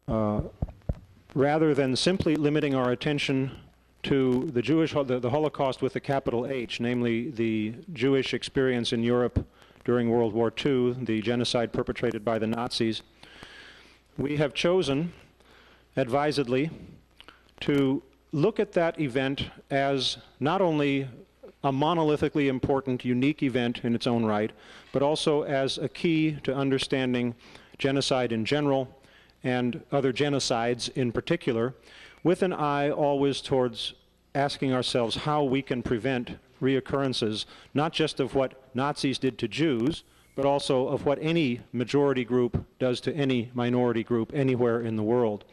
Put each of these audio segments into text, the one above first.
rather than simply limiting our attention to the Holocaust with a capital H, namely the Jewish experience in Europe during World War II, the genocide perpetrated by the Nazis, we have chosen, advisedly, to look at that event as not only a monolithically important, unique event in its own right, but also as a key to understanding genocide in general and other genocides in particular, with an eye always towards asking ourselves how we can prevent reoccurrences, not just of what Nazis did to Jews, but also of what any majority group does to any minority group anywhere in the world.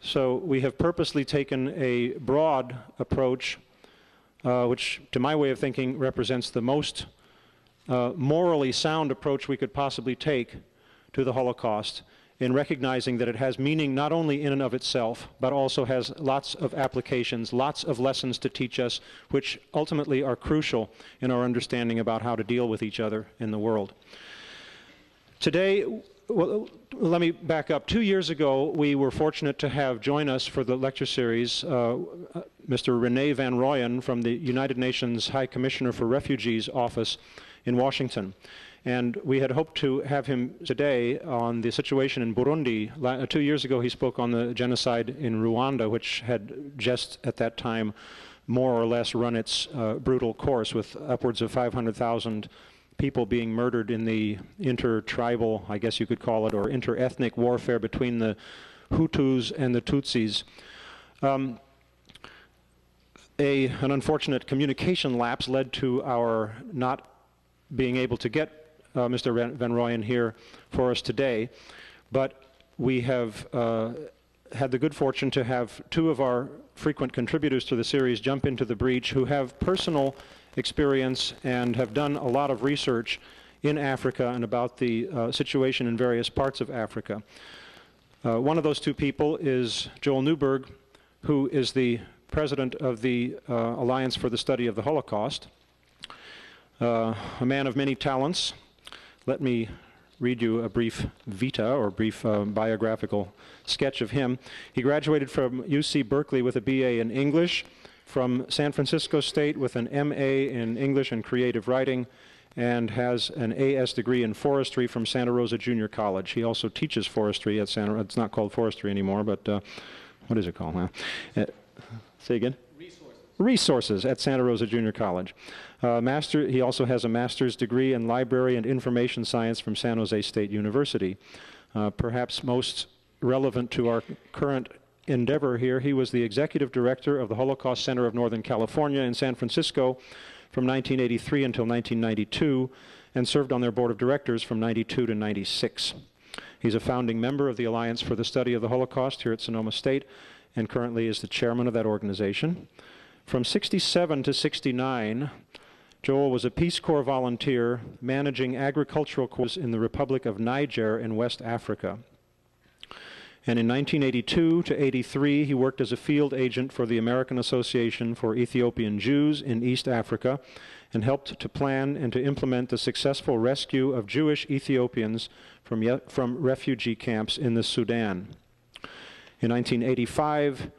So we have purposely taken a broad approach, which to my way of thinking represents the most morally sound approach we could possibly take to the Holocaust, in recognizing that it has meaning not only in and of itself, but also has lots of applications, lots of lessons to teach us, which ultimately are crucial in our understanding about how to deal with each other in the world. Today, well, let me back up. 2 years ago, we were fortunate to have join us for the lecture series Mr. Rene van Rooyen from the United Nations High Commissioner for Refugees office in Washington. And we had hoped to have him today on the situation in Burundi. 2 years ago, he spoke on the genocide in Rwanda, which had just at that time more or less run its brutal course, with upwards of 500,000 people being murdered in the inter-tribal, I guess you could call it, or inter-ethnic warfare between the Hutus and the Tutsis. An unfortunate communication lapse led to our not being able to get Mr. Van Rooyen here for us today, but we have had the good fortune to have two of our frequent contributors to the series jump into the breach, who have personal experience and have done a lot of research in Africa and about the situation in various parts of Africa. One of those two people is Joel Newberg, who is the president of the Alliance for the Study of the Holocaust, a man of many talents. Let me read you a brief vita, or brief biographical sketch of him. He graduated from UC Berkeley with a BA in English, from San Francisco State with an MA in English and Creative Writing, and has an AS degree in forestry from Santa Rosa Junior College. He also teaches forestry at Santa Rosa. It's not called forestry anymore, but what is it called? Say again? Resources at Santa Rosa Junior College. He also has a master's degree in library and information science from San Jose State University. Perhaps most relevant to our current endeavor here, he was the executive director of the Holocaust Center of Northern California in San Francisco from 1983 until 1992, and served on their board of directors from 92 to 96. He's a founding member of the Alliance for the Study of the Holocaust here at Sonoma State, and currently is the chairman of that organization. From 67 to 69, Joel was a Peace Corps volunteer managing agricultural corps in the Republic of Niger in West Africa. And in 1982 to 83, he worked as a field agent for the American Association for Ethiopian Jews in East Africa, and helped to plan and to implement the successful rescue of Jewish Ethiopians from refugee camps in the Sudan. In 1985,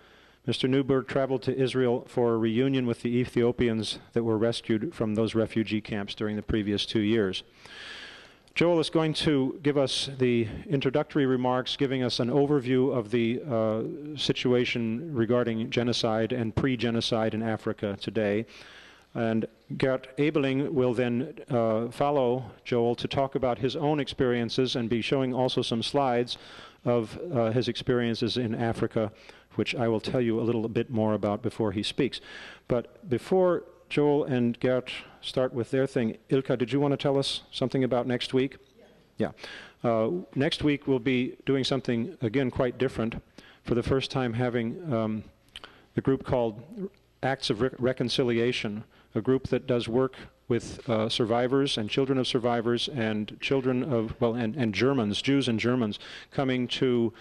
Mr. Newberg traveled to Israel for a reunion with the Ethiopians that were rescued from those refugee camps during the previous 2 years. Joel is going to give us the introductory remarks, giving us an overview of the situation regarding genocide and pre-genocide in Africa today. And Gert Ebeling will then follow Joel to talk about his own experiences and be showing also some slides of his experiences in Africa, which I will tell you a little bit more about before he speaks. But before Joel and Gert start with their thing, Ilka, did you want to tell us something about next week? Yeah. Next week we'll be doing something, again, quite different. For the first time having a group called Acts of Reconciliation, a group that does work with survivors and children of survivors and children of, well, and Germans, Jews and Germans, coming to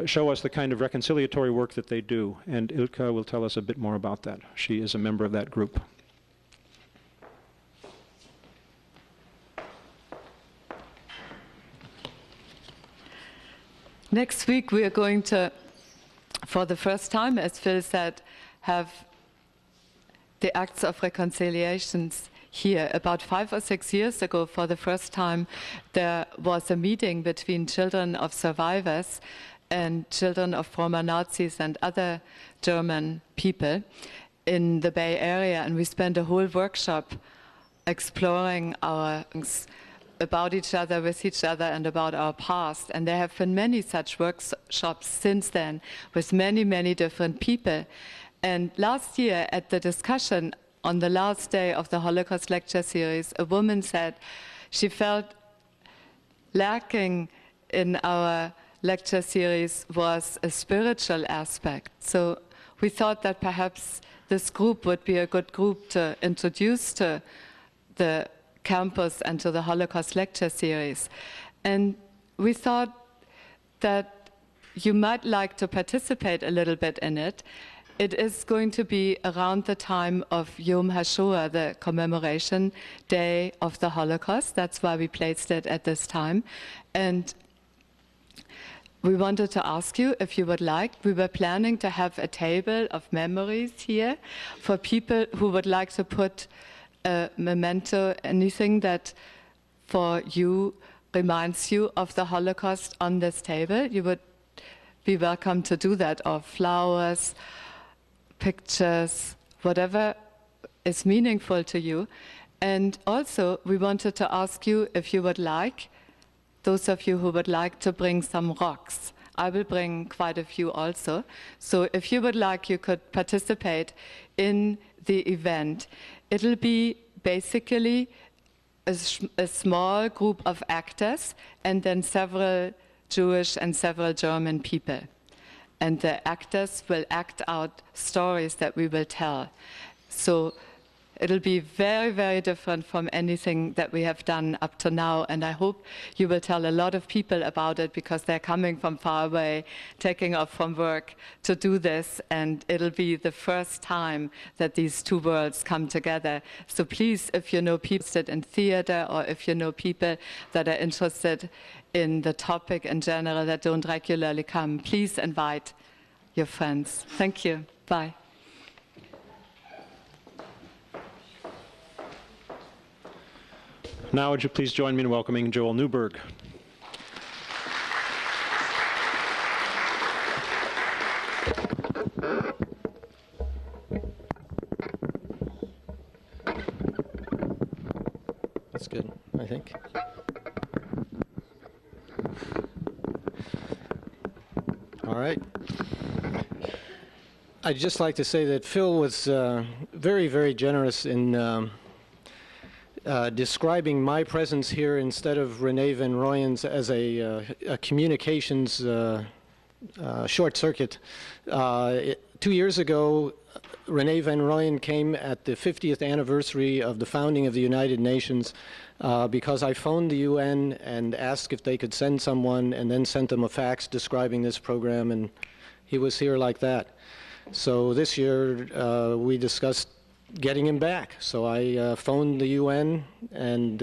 show us the kind of reconciliatory work that they do. And Ilka will tell us a bit more about that. She is a member of that group. Next week we are going to, for the first time, as Phil said, have the acts of reconciliations here. About 5 or 6 years ago, for the first time, there was a meeting between children of survivors and children of former Nazis and other German people in the Bay Area, and we spent a whole workshop exploring our about each other, with each other, and about our past. And there have been many such workshops since then with many, many different people. And last year at the discussion on the last day of the Holocaust lecture series, a woman said she felt lacking in our lecture series was a spiritual aspect. So we thought that perhaps this group would be a good group to introduce to the campus and to the Holocaust lecture series. And we thought that you might like to participate a little bit in it. It is going to be around the time of Yom HaShoah, the commemoration day of the Holocaust. That's why we placed it at this time. And we wanted to ask you if you would like. We were planning to have a table of memories here for people who would like to put a memento, anything that for you reminds you of the Holocaust on this table. You would be welcome to do that, or flowers, pictures, whatever is meaningful to you. And also, we wanted to ask you if you would like, those of you who would like to bring some rocks. I will bring quite a few also. So if you would like, you could participate in the event. It'll be basically a small group of actors and then several Jewish and several German people. And the actors will act out stories that we will tell. So it'll be very, very different from anything that we have done up to now. And I hope you will tell a lot of people about it, because they're coming from far away, taking off from work to do this. And it'll be the first time that these two worlds come together. So please, if you know people interested in theater, or if you know people that are interested in the topic in general that don't regularly come, please invite your friends. Thank you. Bye. Now, would you please join me in welcoming Joel Newberg. That's good, I think. All right. I'd just like to say that Phil was very, very generous in describing my presence here instead of Rene Van Rooyen's as a communications short circuit. 2 years ago, Rene Van Rooyen came at the 50th anniversary of the founding of the United Nations because I phoned the UN and asked if they could send someone, and then sent them a fax describing this program, and he was here like that. So this year we discussed getting him back. So I phoned the UN and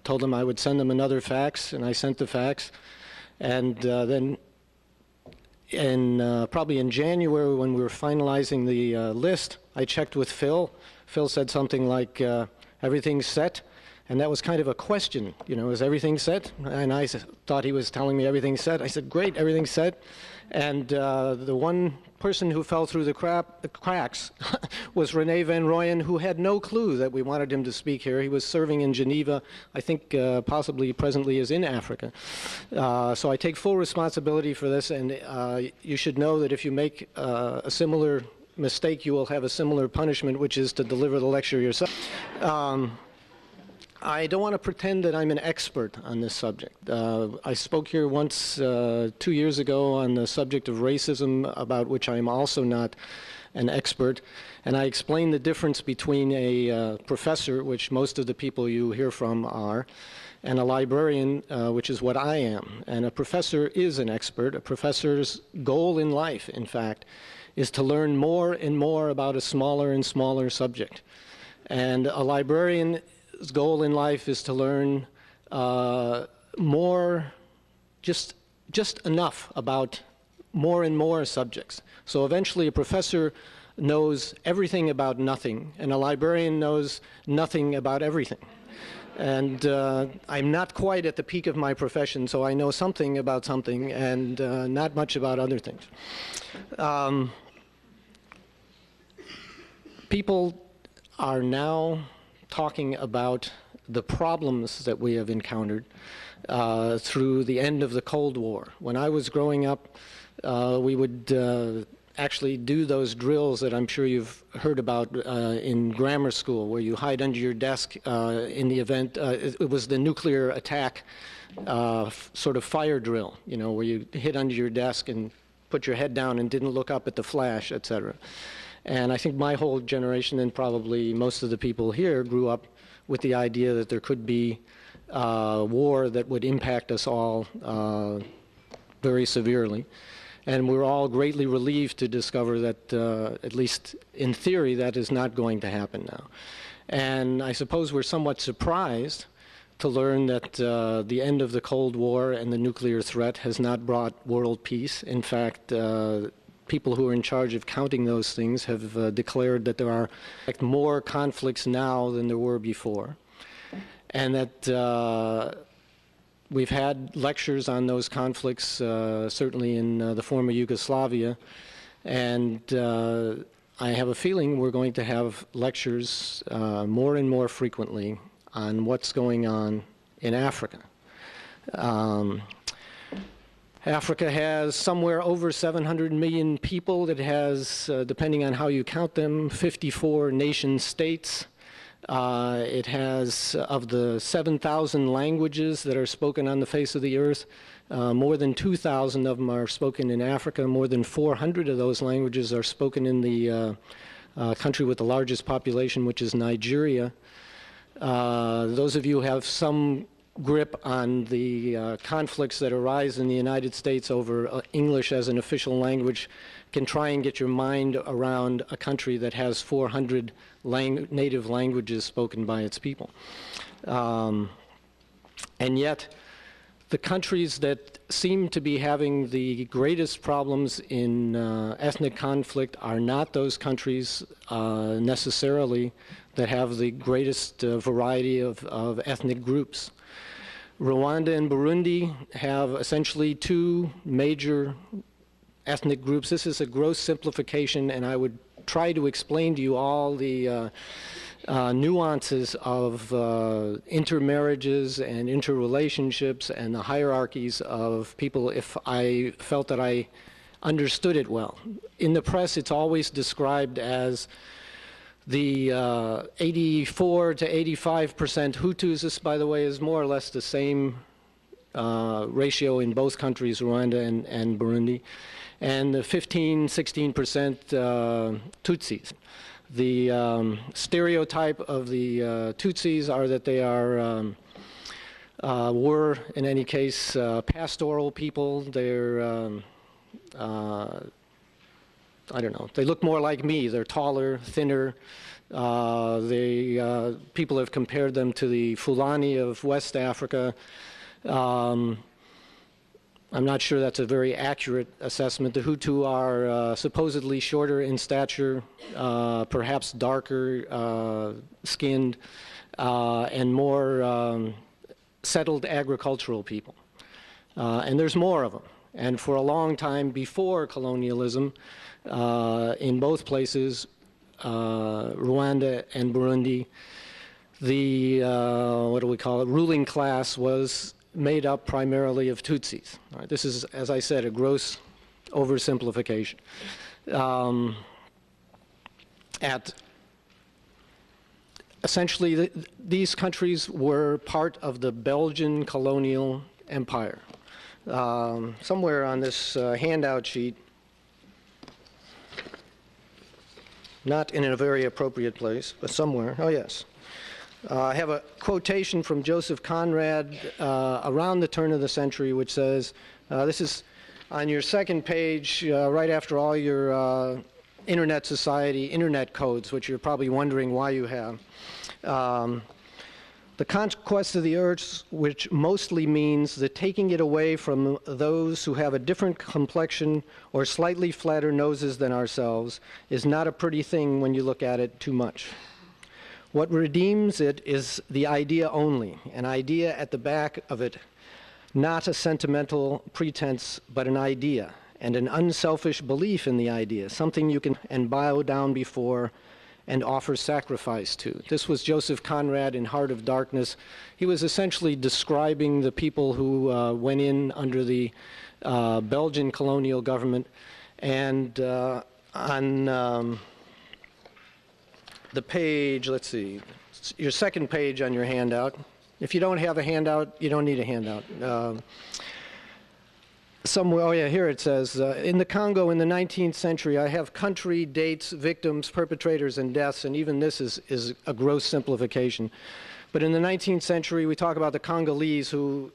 told them I would send them another fax, and I sent the fax. And then probably in January, when we were finalizing the list, I checked with Phil. Phil said something like, everything's set. And that was kind of a question, you know, is everything set? And I thought he was telling me everything's set. I said, great, everything's set. And the one person who fell through the cracks was Rene Van Rooyen, who had no clue that we wanted him to speak here. He was serving in Geneva. I think possibly presently is in Africa. So I take full responsibility for this, and you should know that if you make a similar mistake, you will have a similar punishment, which is to deliver the lecture yourself. I don't want to pretend that I'm an expert on this subject. I spoke here once 2 years ago on the subject of racism, about which I am also not an expert, and I explained the difference between a professor, which most of the people you hear from are, and a librarian, which is what I am. And a professor is an expert. A professor's goal in life, in fact, is to learn more and more about a smaller and smaller subject. And a librarian's goal in life is to learn more, just just enough about more and more subjects. So eventually a professor knows everything about nothing, and a librarian knows nothing about everything. And I'm not quite at the peak of my profession, so I know something about something and not much about other things. People are now talking about the problems that we have encountered through the end of the Cold War. When I was growing up, we would actually do those drills that I'm sure you've heard about in grammar school, where you hide under your desk in the event, it was the nuclear attack sort of fire drill, you know, where you hid under your desk and put your head down and didn't look up at the flash, etc. And I think my whole generation, and probably most of the people here, grew up with the idea that there could be war that would impact us all very severely. And we're all greatly relieved to discover that, at least in theory, that is not going to happen now. And I suppose we're somewhat surprised to learn that the end of the Cold War and the nuclear threat has not brought world peace. In fact, people who are in charge of counting those things have declared that there are more conflicts now than there were before. And that we've had lectures on those conflicts, certainly in the former Yugoslavia, and I have a feeling we're going to have lectures more and more frequently on what's going on in Africa. Africa has somewhere over 700 million people. It has, depending on how you count them, 54 nation states. It has, of the 7,000 languages that are spoken on the face of the earth, more than 2,000 of them are spoken in Africa. More than 400 of those languages are spoken in the country with the largest population, which is Nigeria. Those of you who have some grip on the conflicts that arise in the United States over English as an official language can try and get your mind around a country that has 400 native languages spoken by its people. And yet, the countries that seem to be having the greatest problems in ethnic conflict are not those countries necessarily that have the greatest variety of ethnic groups. Rwanda and Burundi have essentially two major ethnic groups. This is a gross simplification, and I would try to explain to you all the nuances of intermarriages and interrelationships and the hierarchies of people if I felt that I understood it well. In the press, it's always described as the 84 to 85% Hutus. This, by the way, is more or less the same ratio in both countries, Rwanda and Burundi, and the 15–16% Tutsis. The stereotype of the Tutsis are that they were, in any case, pastoral people. They're, I don't know, they look more like me. They're taller, thinner. People have compared them to the Fulani of West Africa. I'm not sure that's a very accurate assessment. The Hutu are supposedly shorter in stature, perhaps darker skinned, and more settled agricultural people. And there's more of them. And for a long time before colonialism, in both places, Rwanda and Burundi, the, what do we call it, ruling class was made up primarily of Tutsis. All right, this is, as I said, a gross oversimplification. Essentially, these countries were part of the Belgian colonial empire. Somewhere on this handout sheet, not in a very appropriate place, but somewhere, oh yes. I have a quotation from Joseph Conrad around the turn of the century, which says, this is on your second page, right after all your Internet Society Internet codes, which you're probably wondering why you have. The conquest of the earth, which mostly means the taking it away from those who have a different complexion or slightly flatter noses than ourselves, is not a pretty thing when you look at it too much. What redeems it is the idea only, an idea at the back of it, not a sentimental pretense, but an idea, and an unselfish belief in the idea, something you can and bow down before and offer sacrifice to. This was Joseph Conrad in Heart of Darkness. He was essentially describing the people who went in under the Belgian colonial government. And on the page, let's see, your second page on your handout. If you don't have a handout, you don't need a handout. Somewhere, oh yeah, here it says, in the Congo in the 19th century, I have country, dates, victims, perpetrators, and deaths, and even this is a gross simplification. But in the 19th century, we talk about the Congolese, who,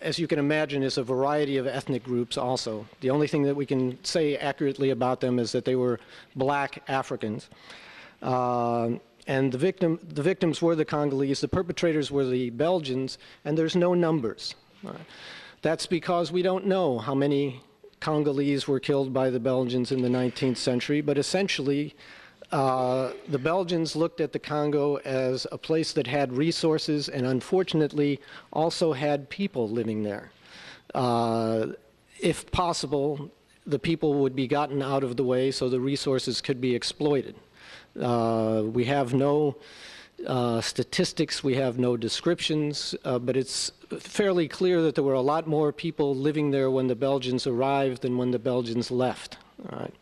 as you can imagine, is a variety of ethnic groups also. The only thing that we can say accurately about them is that they were black Africans. And the victims were the Congolese, the perpetrators were the Belgians, and there's no numbers. That's because we don't know how many Congolese were killed by the Belgians in the 19th century, but essentially the Belgians looked at the Congo as a place that had resources and unfortunately also had people living there. If possible, the people would be gotten out of the way so the resources could be exploited. We have no statistics, we have no descriptions, but it's fairly clear that there were a lot more people living there when the Belgians arrived than when the Belgians left. All right.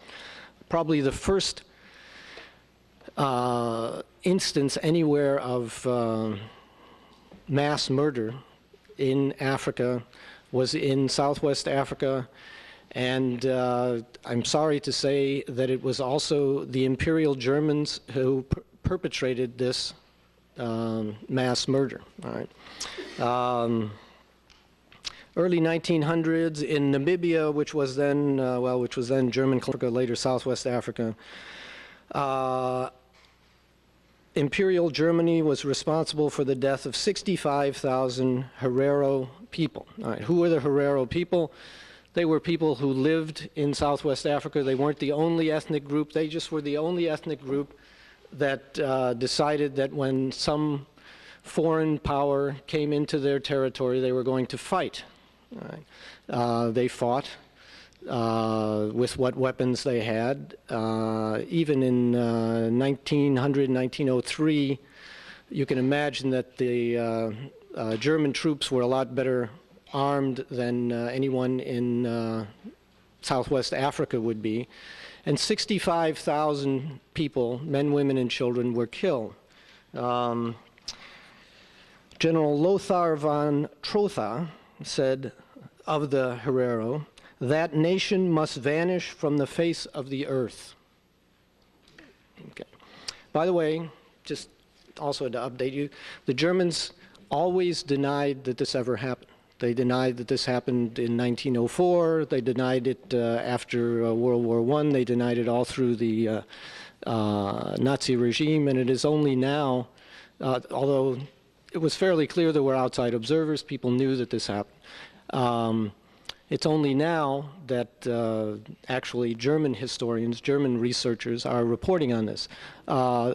Probably the first instance anywhere of mass murder in Africa was in Southwest Africa, and I'm sorry to say that it was also the Imperial Germans who perpetrated this mass murder. All right. Early 1900s in Namibia, which was then German Africa, later Southwest Africa. Imperial Germany was responsible for the death of 65,000 Herero people. All right. Who were the Herero people? They were people who lived in Southwest Africa. They weren't the only ethnic group. They just were the only ethnic group that decided that when some foreign power came into their territory, they were going to fight. Right. They fought with what weapons they had. Even in 1903, you can imagine that the German troops were a lot better armed than anyone in Southwest Africa would be. And 65,000 people, men, women, and children, were killed. General Lothar von Trotha said of the Herero, that nation must vanish from the face of the earth. Okay. By the way, just also to update you, the Germans always denied that this ever happened. They denied that this happened in 1904. They denied it after World War I. They denied it all through the Nazi regime. And it is only now, although it was fairly clear there were outside observers, people knew that this happened. It's only now that actually German historians, German researchers are reporting on this.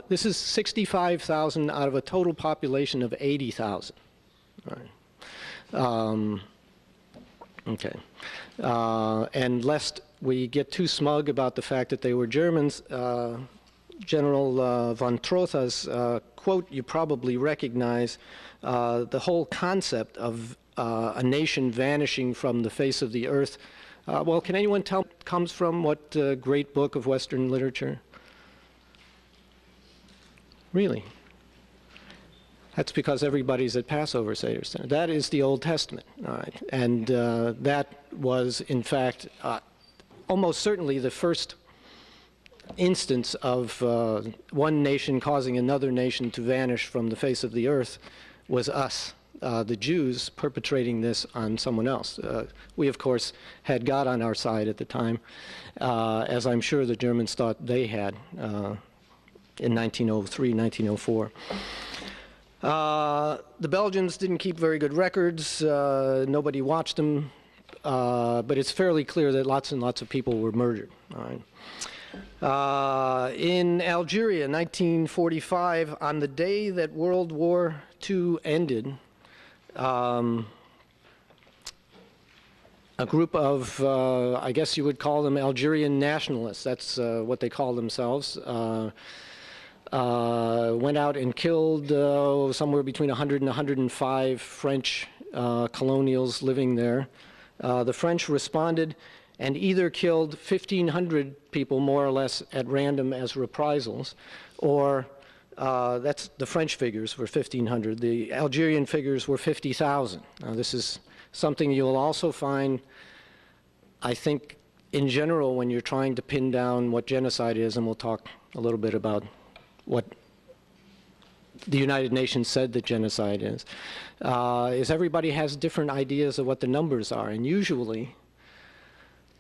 This is 65,000 out of a total population of 80,000. Right. Okay. And lest we get too smug about the fact that they were Germans, General von Trotha's quote you probably recognize, the whole concept of a nation vanishing from the face of the earth. Well, can anyone tell it comes from what great book of Western literature? Really? That's because everybody's at Passover Seder Center. That is the Old Testament, all right? And that was, in fact, almost certainly the first instance of one nation causing another nation to vanish from the face of the earth was us, the Jews, perpetrating this on someone else. We, of course, had God on our side at the time, as I'm sure the Germans thought they had in 1903, 1904. The Belgians didn't keep very good records. Nobody watched them. But it's fairly clear that lots and lots of people were murdered. All right. In Algeria, 1945, on the day that World War II ended, a group of, I guess you would call them Algerian nationalists, that's what they call themselves, went out and killed somewhere between 100 and 105 French colonials living there. The French responded and either killed 1,500 people more or less at random as reprisals, or that's the French figures were 1,500. The Algerian figures were 50,000. Now this is something you'll also find, I think, in general when you're trying to pin down what genocide is, and we'll talk a little bit about what the United Nations said that genocide is everybody has different ideas of what the numbers are, and usually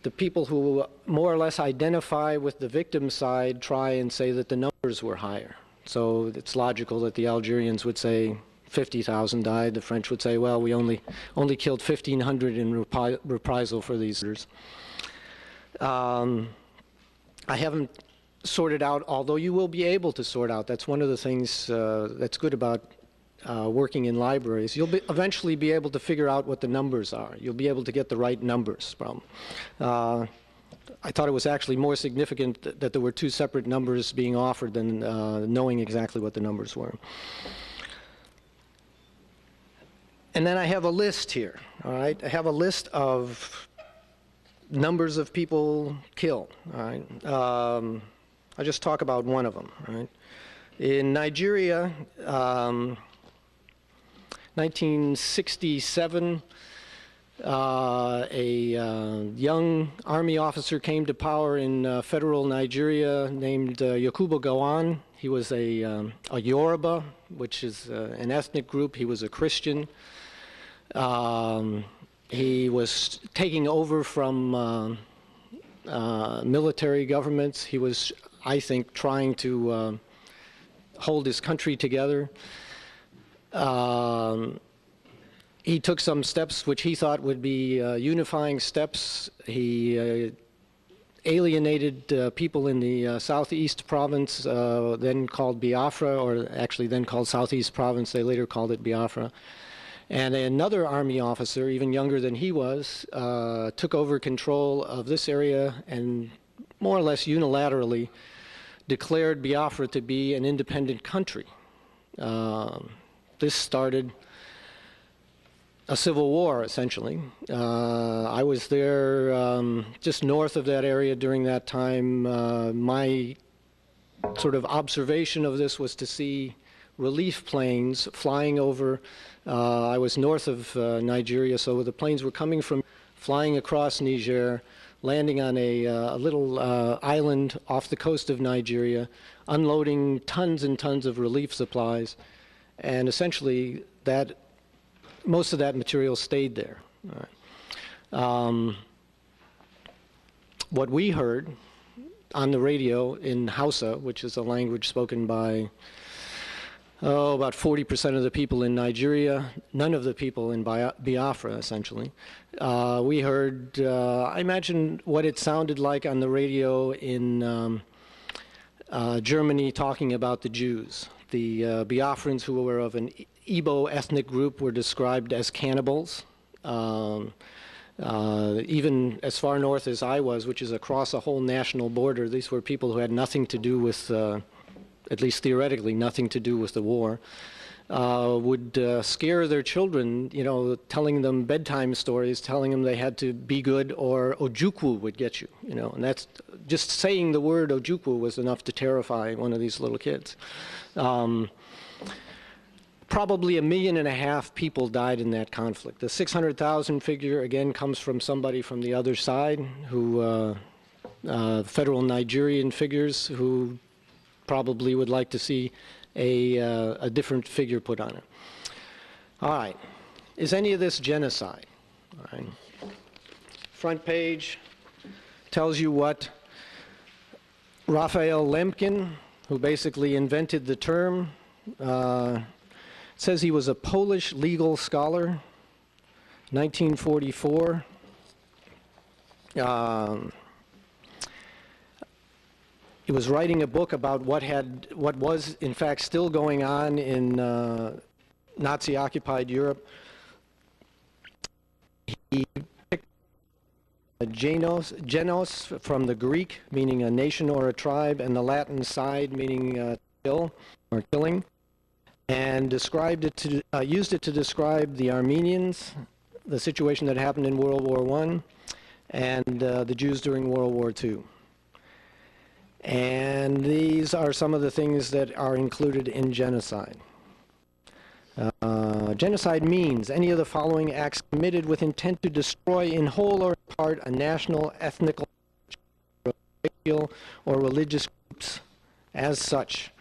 the people who more or less identify with the victim side try and say that the numbers were higher. So it's logical that the Algerians would say 50,000 died. The French would say, well, we only killed 1,500 in reprisal for these murders. I haven't sorted out, although you will be able to sort out. That's one of the things that's good about working in libraries. You'll eventually be able to figure out what the numbers are. You'll be able to get the right numbers from. I thought it was actually more significant that there were two separate numbers being offered than knowing exactly what the numbers were. And then I have a list here, all right? I have a list of numbers of people killed, all right? I'll just talk about one of them, all right? In Nigeria, 1967, a young army officer came to power in federal Nigeria named Yakubu Gowon. He was a Yoruba, which is an ethnic group. He was a Christian. He was taking over from military governments. He was, I think, trying to hold his country together. He took some steps which he thought would be unifying steps. He alienated people in the southeast province, then called Biafra, or actually then called Southeast Province. They later called it Biafra. And another army officer, even younger than he was, took over control of this area and more or less unilaterally declared Biafra to be an independent country. This started a civil war, essentially. I was there just north of that area during that time. My sort of observation of this was to see relief planes flying over. I was north of Nigeria, so the planes were coming from, flying across Niger, landing on a little island off the coast of Nigeria, unloading tons and tons of relief supplies, and essentially that most of that material stayed there. All right. What we heard on the radio in Hausa, which is a language spoken by about 40% of the people in Nigeria, none of the people in Biafra, essentially. We heard, I imagine what it sounded like on the radio in Germany talking about the Jews. The Biafrans, who were of an Igbo ethnic group, were described as cannibals. Even as far north as I was, which is across a whole national border, these were people who had nothing to do with, at least theoretically, nothing to do with the war, would scare their children, you know, telling them bedtime stories, telling them they had to be good, or Ojukwu would get you, you know, and that's just saying the word Ojukwu was enough to terrify one of these little kids. Probably 1.5 million people died in that conflict. The 600,000 figure, again, comes from somebody from the other side, who federal Nigerian figures, who probably would like to see a different figure put on it. All right. Is any of this genocide? All right. Front page tells you what Raphael Lemkin, who basically invented the term, It says he was a Polish legal scholar, 1944. He was writing a book about what was in fact still going on in Nazi-occupied Europe. He picked genos from the Greek, meaning a nation or a tribe, and the Latin side, meaning kill or killing, and described it to used it to describe the Armenians, the situation that happened in World War I, and the Jews during World War II. And these are some of the things that are included in genocide. Genocide means any of the following acts committed with intent to destroy in whole or in part a national, ethnic, racial, or religious groups as such.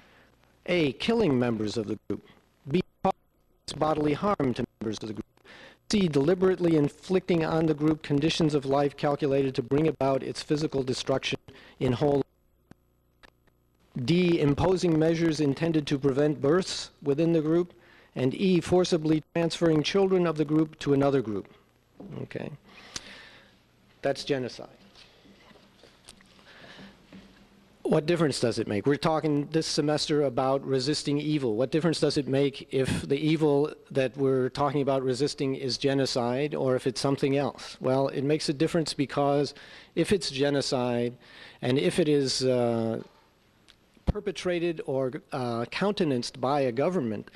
A, killing members of the group. B, causing bodily harm to members of the group. C, deliberately inflicting on the group conditions of life calculated to bring about its physical destruction in whole. D, imposing measures intended to prevent births within the group. And E, forcibly transferring children of the group to another group. Okay. That's genocide. What difference does it make? We're talking this semester about resisting evil. What difference does it make if the evil that we're talking about resisting is genocide or if it's something else? Well, it makes a difference because if it's genocide and if it is perpetrated or countenanced by a government,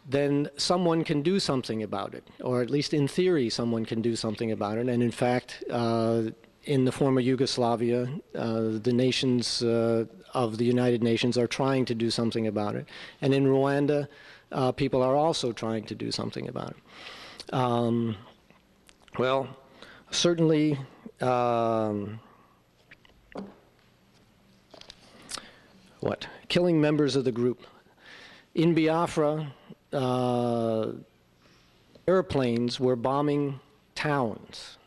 then someone can do something about it, or at least in theory someone can do something about it. And in fact, in the former Yugoslavia, the nations of the United Nations are trying to do something about it. And in Rwanda, people are also trying to do something about it. Well, certainly, killing members of the group. In Biafra, airplanes were bombing towns.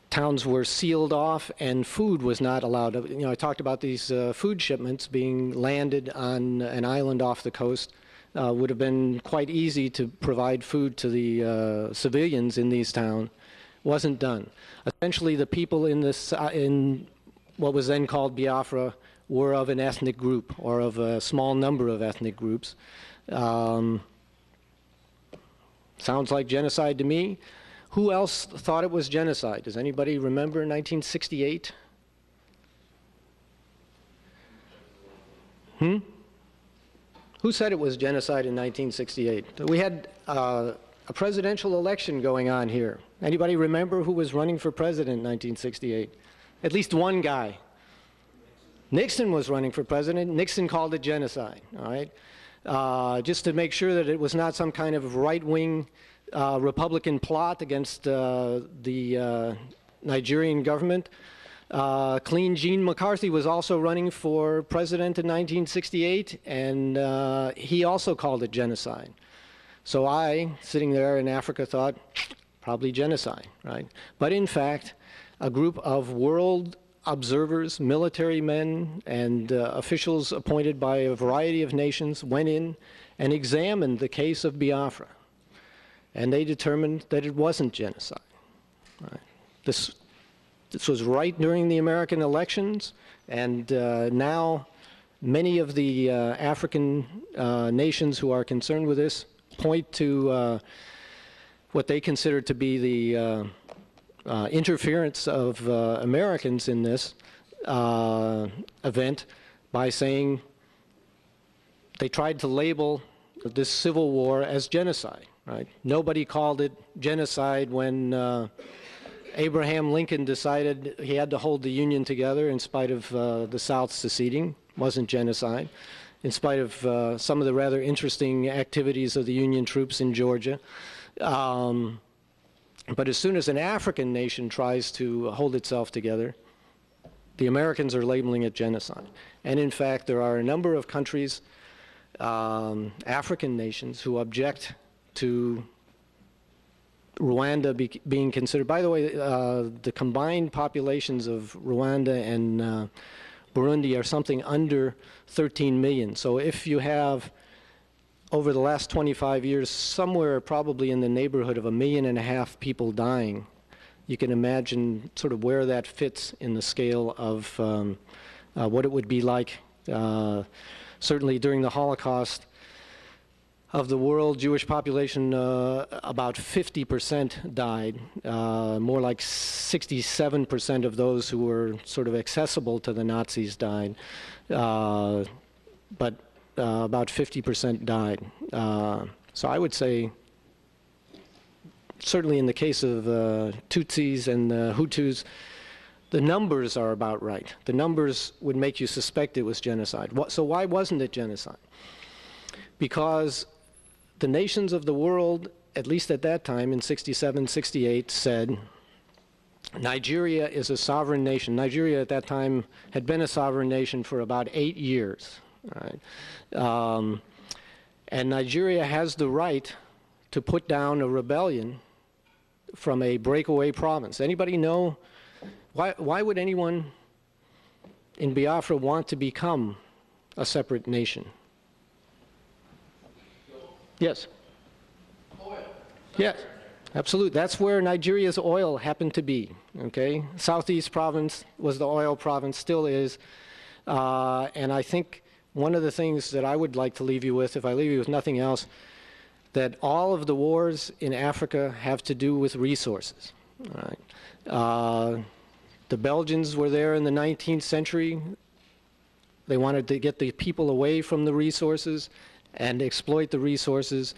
Towns were sealed off and food was not allowed. You know, I talked about these food shipments being landed on an island off the coast. Would have been quite easy to provide food to the civilians in these towns. Wasn't done. Essentially, the people in what was then called Biafra were of an ethnic group or of a small number of ethnic groups. Sounds like genocide to me. Who else thought it was genocide? Does anybody remember 1968? Who said it was genocide in 1968? We had a presidential election going on here. Anybody remember who was running for president in 1968? At least one guy. Nixon was running for president. Nixon called it genocide, all right? Just to make sure that it was not some kind of right-wing Republican plot against the Nigerian government. Clean Gene McCarthy was also running for president in 1968, and he also called it genocide. So I, sitting there in Africa, thought, probably genocide, right? But in fact, a group of world observers, military men, and officials appointed by a variety of nations went in and examined the case of Biafra. And they determined that it wasn't genocide. Right? This was right during the American elections, and now many of the African nations who are concerned with this point to what they consider to be the interference of Americans in this event by saying they tried to label this civil war as genocide. Right? Nobody called it genocide when Abraham Lincoln decided he had to hold the Union together in spite of the South seceding. Wasn't genocide. In spite of some of the rather interesting activities of the Union troops in Georgia. But as soon as an African nation tries to hold itself together, the Americans are labeling it genocide. And in fact, there are a number of countries, African nations, who object to Rwanda being considered. By the way, the combined populations of Rwanda and Burundi are something under 13 million. So if you have over the last 25 years, somewhere probably in the neighborhood of 1.5 million people dying. You can imagine sort of where that fits in the scale of what it would be like. Certainly during the Holocaust, of the world Jewish population, about 50% died. More like 67% of those who were sort of accessible to the Nazis died. But about 50% died. So I would say, certainly in the case of Tutsis and Hutus, the numbers are about right. The numbers would make you suspect it was genocide. So why wasn't it genocide? Because the nations of the world, at least at that time in 67, 68, said Nigeria is a sovereign nation. Nigeria at that time had been a sovereign nation for about 8 years. Right? And Nigeria has the right to put down a rebellion from a breakaway province. Anybody know why would anyone in Biafra want to become a separate nation? Yes. Oil. Yes, absolutely. That's where Nigeria's oil happened to be. Okay, Southeast province was the oil province, still is, and I think one of the things that I would like to leave you with, if I leave you with nothing else, that all of the wars in Africa have to do with resources. Right? The Belgians were there in the 19th century. They wanted to get the people away from the resources and exploit the resources.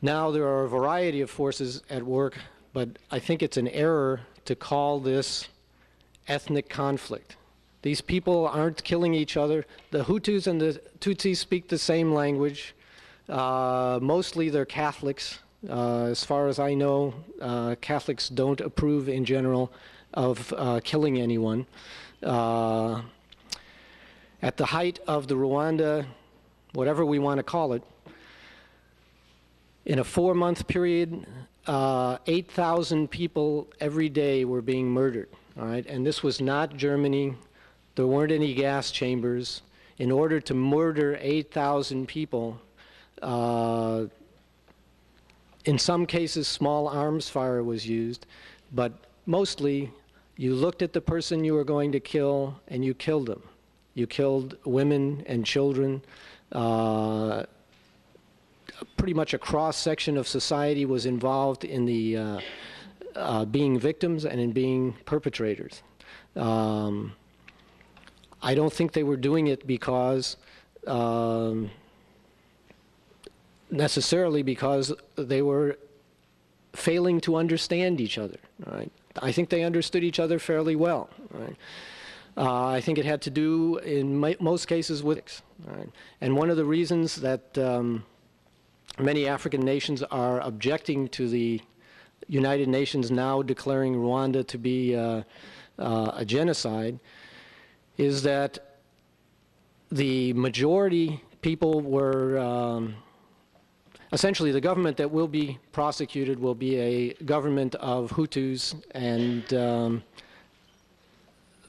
Now there are a variety of forces at work, but I think it's an error to call this ethnic conflict. These people aren't killing each other. The Hutus and the Tutsis speak the same language. Mostly they're Catholics. As far as I know, Catholics don't approve in general of killing anyone. At the height of the Rwanda, whatever we want to call it, in a 4-month period, 8,000 people every day were being murdered. All right? And this was not Germany. There weren't any gas chambers. In order to murder 8,000 people, in some cases small arms fire was used, but mostly you looked at the person you were going to kill and you killed them. You killed women and children. Pretty much a cross-section of society was involved in the being victims and in being perpetrators. I don't think they were doing it because necessarily because they were failing to understand each other. Right? I think they understood each other fairly well. Right? I think it had to do, in most cases, with right? And one of the reasons that many African nations are objecting to the United Nations now declaring Rwanda to be a genocide is that the majority people were essentially the government that will be prosecuted will be a government of Hutus, and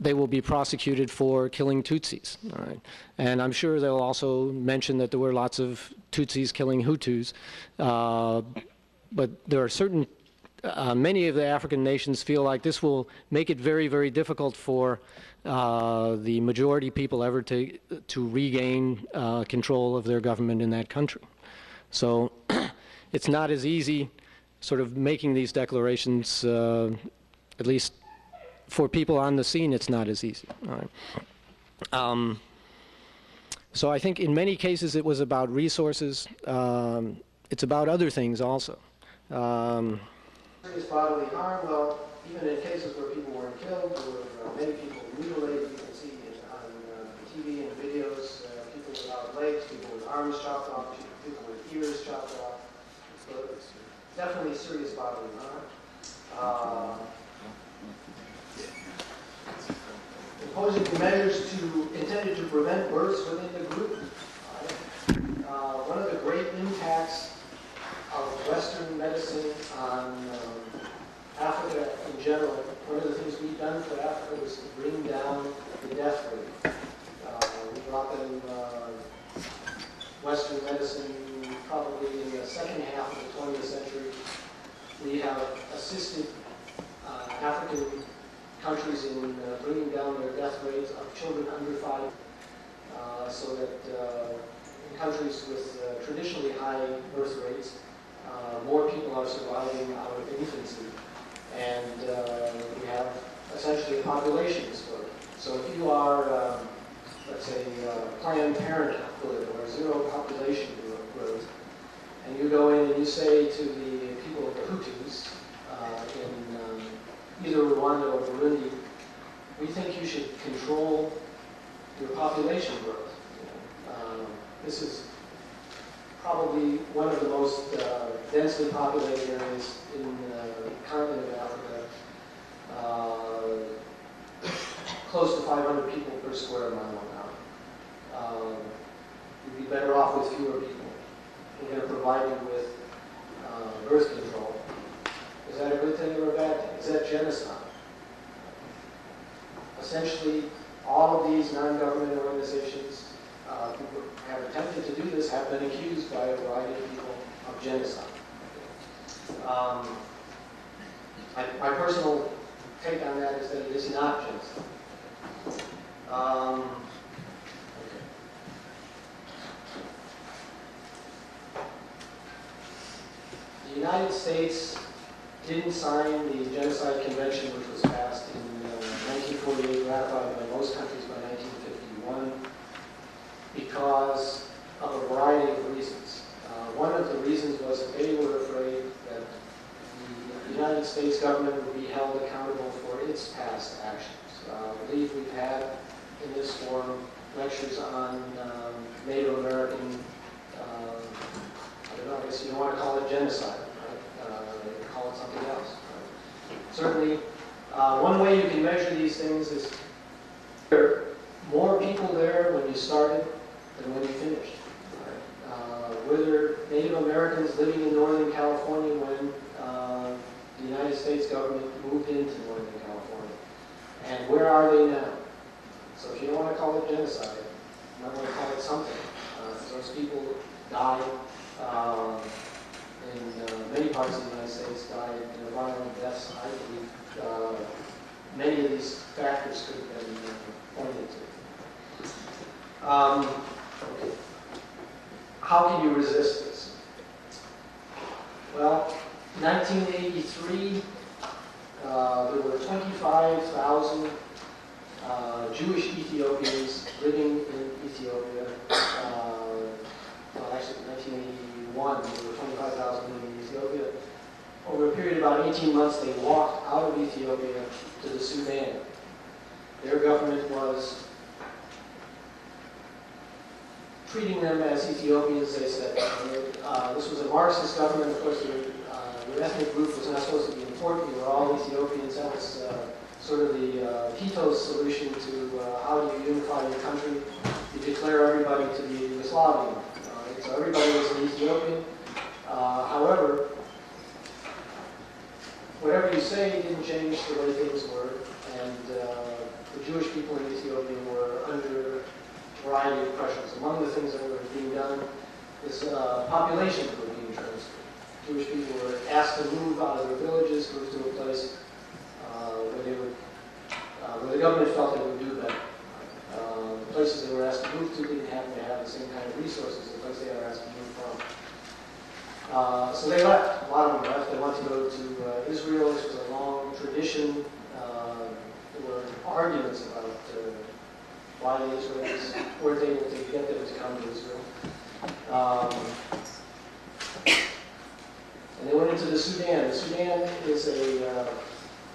they will be prosecuted for killing Tutsis. All right? And I'm sure they'll also mention that there were lots of Tutsis killing Hutus, but there are certain, many of the African nations feel like this will make it very, very difficult for the majority people ever to regain control of their government in that country. So it's not as easy sort of making these declarations, at least for people on the scene, it's not as easy. All right. So I think in many cases it was about resources. It's about other things also. Serious bodily harm, well, even in cases where people weren't killed, there were many people mutilated. You can see on TV and videos, people without legs, people with arms chopped off, people with ears chopped off. So it's definitely serious bodily harm. Imposing measures intended to prevent births within the group. One of the great impacts of Western medicine on Africa in general, one of the things we've done for Africa was to bring down the death rate. We brought them Western medicine, probably in the second half of the 20th century. We have assisted African countries in bringing down their death rates of children under 5, so that in countries with traditionally high birth rates, more people are surviving out of infancy. And we have essentially a population split. So if you are, let's say, Planned Parenthood or zero population growth, and you go in and you say to the people of the Hutus in either Rwanda or Burundi, we think you should control your population growth. This is probably one of the most densely populated areas in the continent of Africa. Close to 500 people per square mile now. You'd be better off with fewer people. We're going to provide you with birth control. Is that a good thing or a bad thing? Is that genocide? Essentially, all of these non-government organizations who have attempted to do this have been accused by a variety of people of genocide. My personal take on that is that it is not genocide. The United States didn't sign the Genocide Convention, which was passed in 1948, ratified by most countries by 1951, because of a variety of reasons. One of the reasons was that they were afraid that the United States government would be held accountable for its past actions. I believe we've had in this forum lectures on Native American, I don't know, I guess you don't want to call it genocide, right? Call it something else. Right? Certainly, one way you can measure these things is there are more people there when you started than when you finished. Right? Were there Native Americans living in Northern California when the United States government moved into Northern California? And where are they now? So if you don't want to call it genocide, you might want to call it something. Those people died in many parts of the United States, died in violent deaths. I believe many of these factors could have been pointed to. Okay. How can you resist this? Well, 1983, there were 25,000 Jewish Ethiopians living in Ethiopia. Well, actually, in 1981, there were 25,000 living in Ethiopia. Over a period of about 18 months, they walked out of Ethiopia to the Sudan. Their government was treating them as Ethiopians, they said. This was a Marxist government. Of course, your ethnic group was not supposed to be important. You were all Ethiopians. That was sort of the Tito's solution to how do you unify your country. You declare everybody to be Yugoslavian. So everybody was an Ethiopian. However, whatever you say didn't change the way things were. And the Jewish people in Ethiopia were under a variety of pressures. Among the things that were being done is populations were being transferred. Jewish people were asked to move out of their villages, move to a place where the government felt they would do better. The places they were asked to move to didn't happen to have the same kind of resources as the place they were asked to move from. So they left. A lot of them left. They wanted to go to Israel. This was a long tradition. There were arguments about why the Israelis weren't able to get them to come to Israel. And they went into the Sudan. The Sudan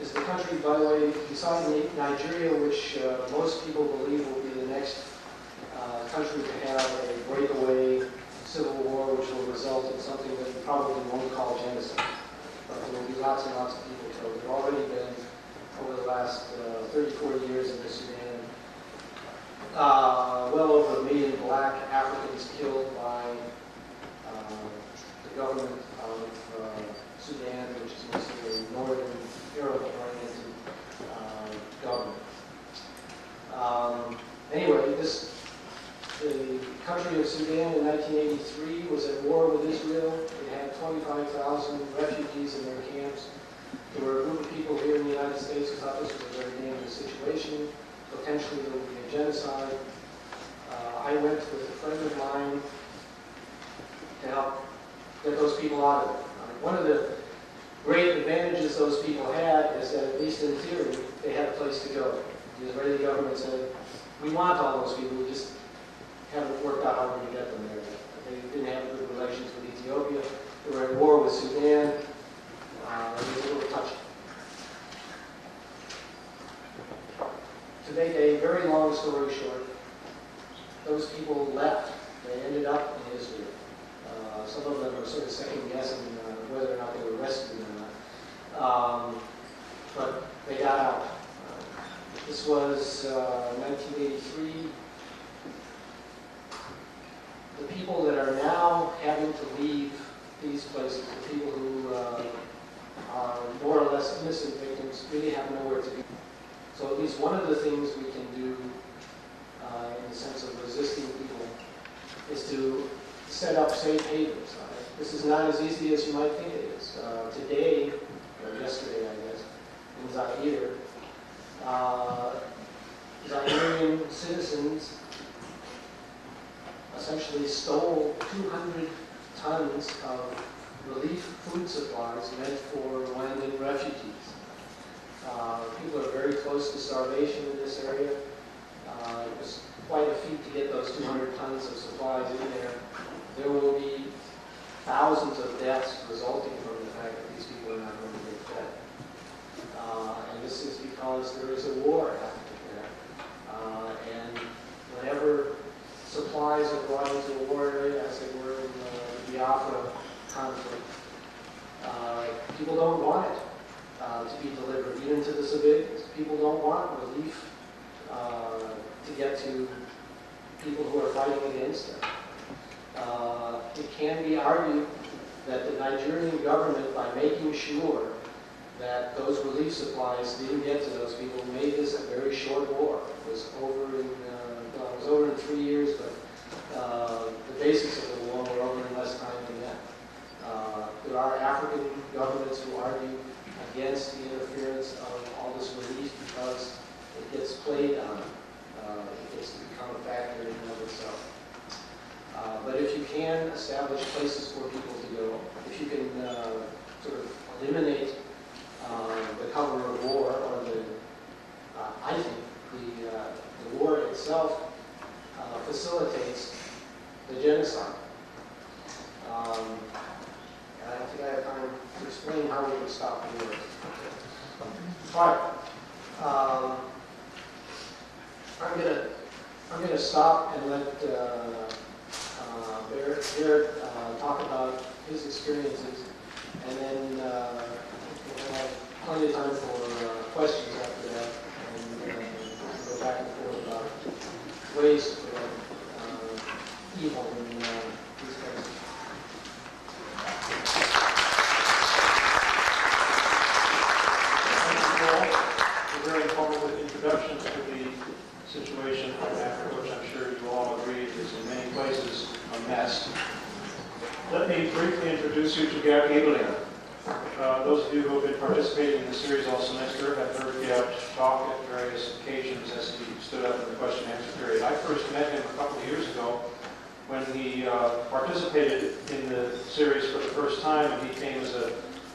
is the country, by the way, besides Nigeria, which most people believe will be the next country to have a breakaway civil war, which will result in something that we probably won't call genocide. But there will be lots and lots of people killed. There have already been, over the last 30, 40 years in the Sudan, well over 1 million black Africans killed by the government of Sudan, which is mostly a northern Arab-oriented government. Anyway, the country of Sudan in 1983 There were a group of people here in the United States who thought this was a very dangerous situation. Potentially there would be a genocide. I went with a friend of mine to help get those people out of it. One of the great advantages those people had is that, at least in theory, they had a place to go. The Israeli government said, we want all those people, we just haven't worked out how we're going to get them there. They didn't have good relations with Ethiopia. They were at war with Sudan. It was a little touchy. To make a very long story short, those people left. They ended up in Israel. Some of them are sort of second guessing whether or not they were rescued or not. But they got out. This was 1983. The people that are now having to leave these places, the people who are more or less innocent victims, really have nowhere to be. So at least one of the things we can do in the sense of resisting people is to set up safe havens. This is not as easy as you might think it is. Today, or yesterday I guess, in Zaire, Zairean citizens essentially stole 200 tons of relief food supplies meant for Rwandan refugees. People are very close to starvation in this area. It was quite a feat to get those 200 tons of supplies in there. There will be thousands of deaths resulting from the fact that these people are not going to get fed. And this is because there is a war happening there. And whenever supplies are brought into a war area, as they were in the Biafra conflict, people don't want it to be delivered, even to the civilians. People don't want relief to get to people who are fighting against them. It can be argued that the Nigerian government, by making sure that those relief supplies didn't get to those people, made this a very short war. It was over in, well, it was over in 3 years, but the basics of the war were over in less time than that. There are African governments who argue against the interference of all this relief because it gets played on. It gets to become a factor in and of itself. But if you can establish places for people to go, if you can sort of eliminate the cover of war, or I think the war itself facilitates the genocide. And I don't think I have time to explain how we would stop the war. But I'm gonna stop and let Barrett talk about his experiences, and then we'll have plenty of time for questions after that, and go back and forth about ways to prevent evil in these places. Thank you, Paul. A very informative introduction to the situation in Africa, which I'm sure you all agree is in many places a mess. Let me briefly introduce you to Gerd Ebeling. Those of you who have been participating in the series all semester have heard Gerd talk at various occasions as he stood up in the question and answer period. I first met him a couple of years ago when he participated in the series for the first time, and he came as a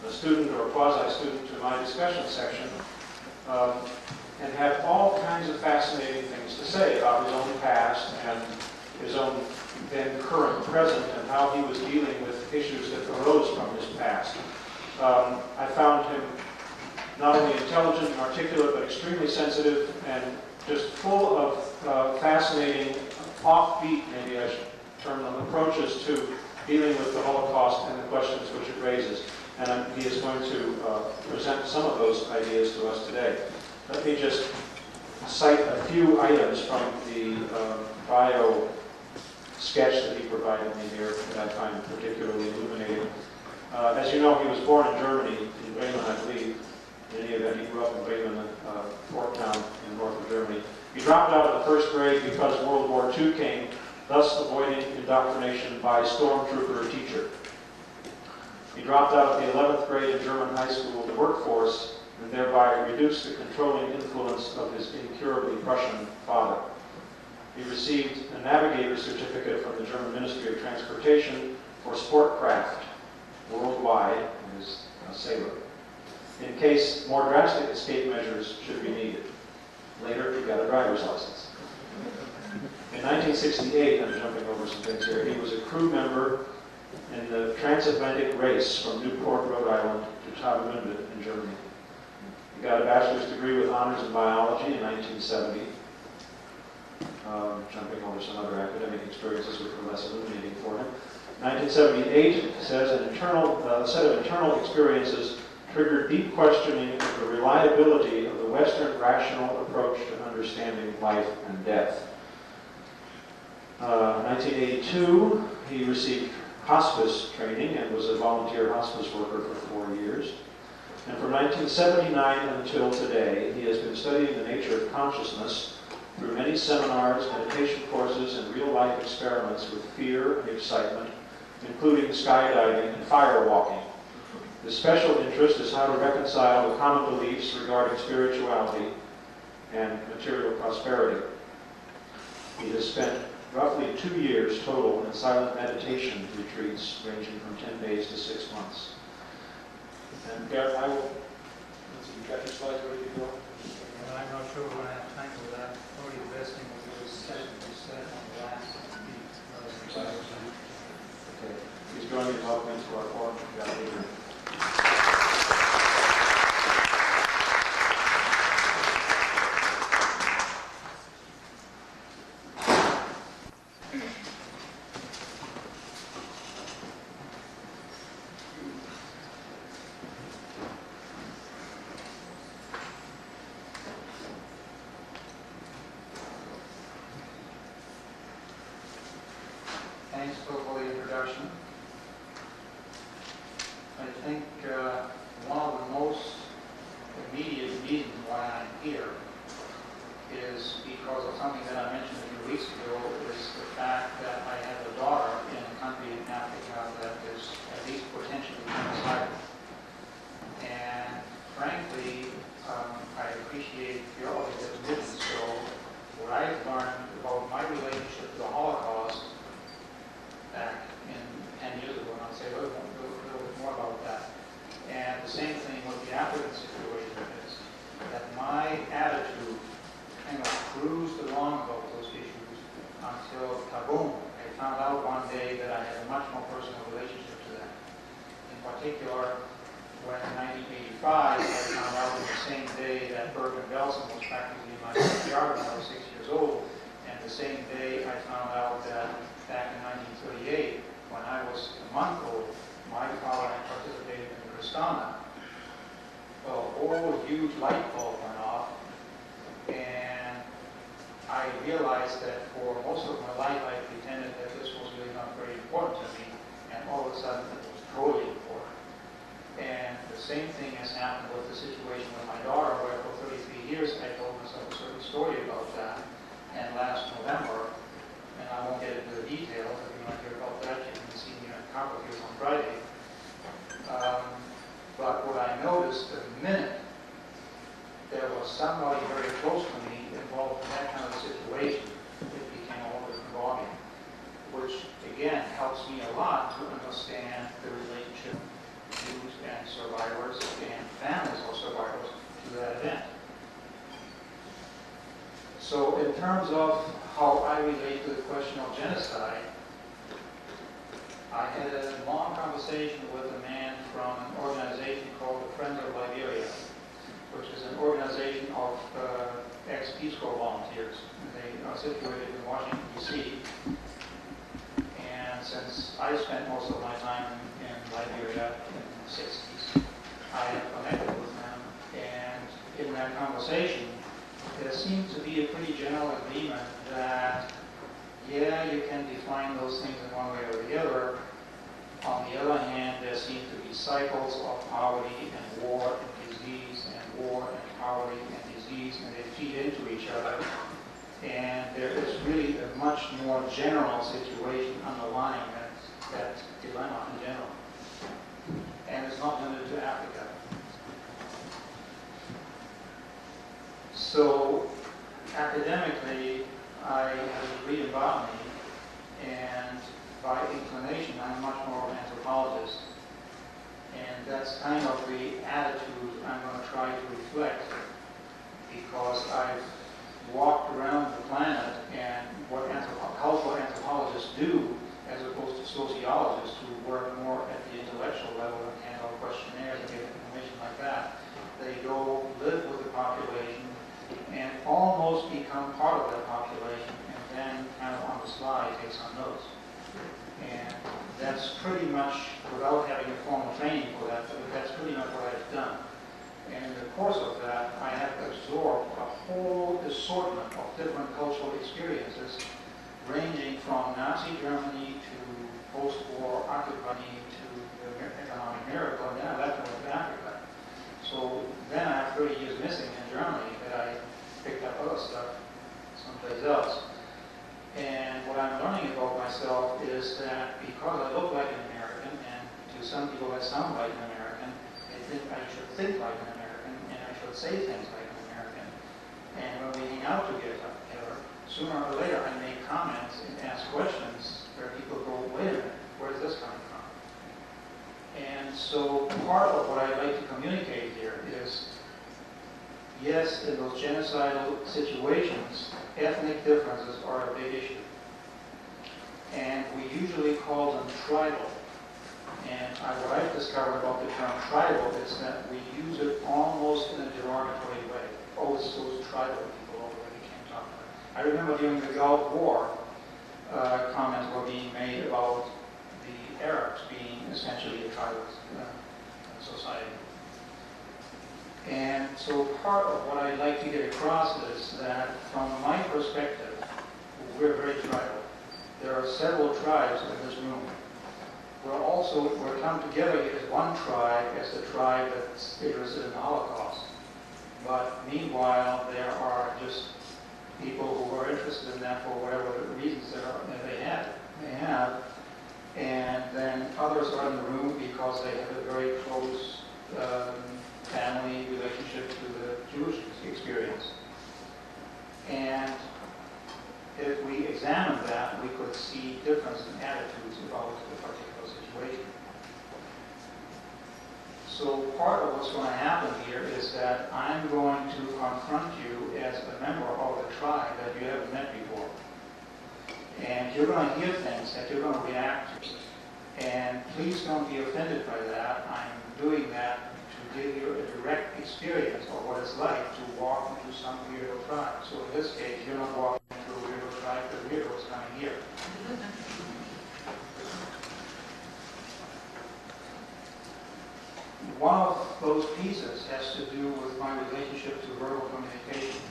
student or a quasi-student to my discussion section. And had all kinds of fascinating things to say about his own past and his own then current present, and how he was dealing with issues that arose from his past. I found him not only intelligent and articulate, but extremely sensitive and just full of fascinating, offbeat, maybe I should term them, approaches to dealing with the Holocaust and the questions which it raises. And he is going to present some of those ideas to us today. Let me just cite a few items from the bio sketch that he provided me here that I find particularly illuminating. As you know, he was born in Germany, in Bremen, I believe. In any event, he grew up in Bremen, a port town in north of Germany. He dropped out of the first grade because World War II came, thus avoiding indoctrination by stormtrooper teacher. He dropped out of the 11th grade in German high school workforce and thereby reduced the controlling influence of his incurably Prussian father. He received a navigator's certificate from the German Ministry of Transportation for sportcraft worldwide, and is a sailor, in case more drastic escape measures should be needed. Later, he got a driver's license. In 1968, I'm jumping over some things here, he was a crew member in the transatlantic race from Newport, Rhode Island to Travemünde in Germany. He got a bachelor's degree with honors in biology in 1970. Jumping over some other academic experiences which were less illuminating for him. 1978 says a set of internal experiences triggered deep questioning of the reliability of the Western rational approach to understanding life and death. 1982, he received hospice training and was a volunteer hospice worker for 4 years. And from 1979 until today, he has been studying the nature of consciousness through many seminars, meditation courses, and real-life experiments with fear and excitement, including skydiving and firewalking. His special interest is how to reconcile the common beliefs regarding spirituality and material prosperity. He has spent roughly 2 years total in silent meditation retreats ranging from 10 days to 6 months. And Garrett, I will, let's see, you got your slides ready to go? Well, I'm not sure we're going to have time for that. Probably the best thing was to set on the last speech. Okay. Please join me in welcoming to our forum, Rene. Thanks for the introduction. I think one of the most immediate reasons why I'm here is because of something that I mentioned a few weeks ago, is the fact that I have a daughter in a country in Africa that is at least potentially genocidal. And frankly, I appreciate theology as written, so what I've learned about my relationship to the Holocaust back in 10 years ago, and I'll say a little bit more about that. And the same thing with the African situation is that my attitude kind of cruised along about those issues until, kaboom, I found out one day that I had a much more personal relationship to them. In particular, when in 1985, I found out on the same day that Bergen-Belsen was practically in my backyard when I was 6 years old, and the same day I found out that back in 1938, when I was a month old, my father had participated in the Kristana. Well, a whole huge light bulb went off, and I realized that for most of my life I pretended that this was really not very important to me, and all of a sudden it was totally important. And the same thing has happened with the situation with my daughter, where for 33 years I told myself a certain story about that, and last November, and I won't get into the details, if you want to hear about that, you can see me at Copperfield on Friday. But what I noticed the minute there was somebody very close to me involved in that kind of situation, it became a whole different ballgame, which again helps me a lot to understand the relationship of Jews and survivors and families of survivors to that event. So in terms of how I relate to the question of genocide, I had a long conversation with a man from an organization called the Friends of Liberia, which is an organization of ex-Peace Corps volunteers. They are situated in Washington, D.C. And since I spent most of my time in Liberia in the 60s, I have connected with them. And in that conversation, there seems to be a pretty general agreement that, yeah, you can define those things in one way or the other. On the other hand, there seem to be cycles of poverty and war and disease, and war and poverty and disease, and they feed into each other. And there is really a much more general situation underlying that dilemma in general. and it's not limited to Africa. So academically, I have a degree in botany, and by inclination, I'm much more of an anthropologist. And that's kind of the attitude I'm going to try to reflect, because I've walked around the planet, and what cultural anthropologists do, as opposed to sociologists who work more at the intellectual level and hand out questionnaires and get information like that, they go live with the population and almost become part of that population, and then kind of on the slide take some notes. And that's pretty much, without having a formal training for that, that's pretty much what I've done. And in the course of that, I have absorbed a whole assortment of different cultural experiences, ranging from Nazi Germany to post-war occupying to the economic miracle, and then I left and went to Africa. So then I have 30 years missing in Germany that I picked up other stuff someplace else. And what I'm learning about myself is that because I look like an American, and to some people I sound like an American, they think I should think like an American, and I should say things like an American. And when we hang out together, sooner or later I make comments and ask questions where people go, wait a minute, where is this coming from? And so part of what I'd like to communicate here is, yes, in those genocidal situations, ethnic differences are a big issue. And we usually call them tribal. And what I've discovered about the term tribal is that we use it almost in a derogatory way. Oh, it's those tribal people over there we can't talk about. I remember during the Gulf War, comments were being made about the Arabs being essentially a tribal society. And so part of what I'd like to get across is that from my perspective, we're very tribal. There are several tribes in this room. We're come together here as one tribe, as the tribe that's interested in the Holocaust. But meanwhile, there are just people who are interested in that for whatever reasons that they have. And then others are in the room because they have a very close family relationship to the Jewish experience. And if we examine that, we could see difference in attitudes about the particular situation. So part of what's going to happen here is that I'm going to confront you as a member of the tribe that you haven't met before. And you're going to hear things that you're going to react to. And please don't be offended by that. I'm doing that to give you a direct experience of what it's like to walk into some weirdo tribe. So in this case, you're not walking into a weirdo tribe, the weirdo is coming here. One of those pieces has to do with my relationship to verbal communication.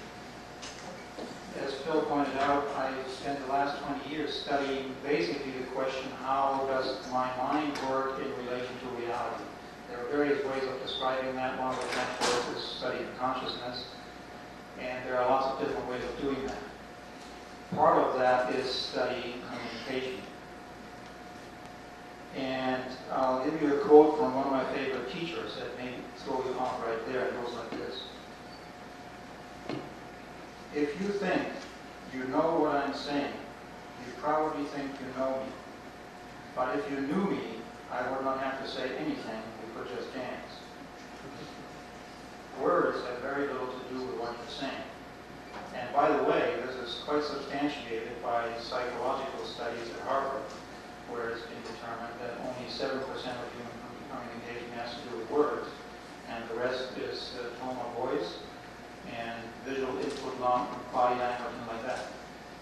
As Phil pointed out, I spent the last 20 years studying basically the question, how does my mind work in relation to reality? There are various ways of describing that. One of the methods is studying consciousness, and there are lots of different ways of doing that. Part of that is studying communication. And I'll give you a quote from one of my favorite teachers that may throw you off right there. It goes like this. If you think you know what I'm saying, you probably think you know me. But if you knew me, I would not have to say anything. We could just dance. Words have very little to do with what you're saying. And by the way, this is quite substantiated by psychological studies at Harvard, where it's been determined that only 7% of human communication has to do with words, and the rest is tone of voice and visual input, body language, and like that.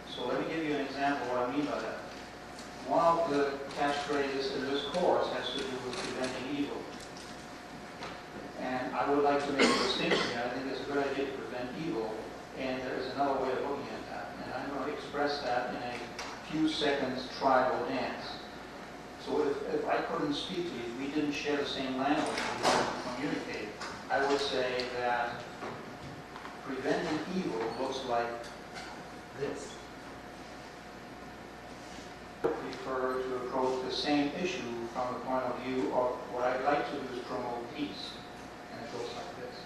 So let me give you an example of what I mean by that. One of the catchphrases in this course has to do with preventing evil. And I would like to make a distinction here. I think it's a good idea to prevent evil, and there is another way of looking at that. And I'm going to express that in a few seconds tribal dance. So if I couldn't speak to you, if we didn't share the same language, we couldn't communicate, I would say that preventing evil looks like this. prefer to approach the same issue from the point of view of what I'd like to do is promote peace. And it goes like this.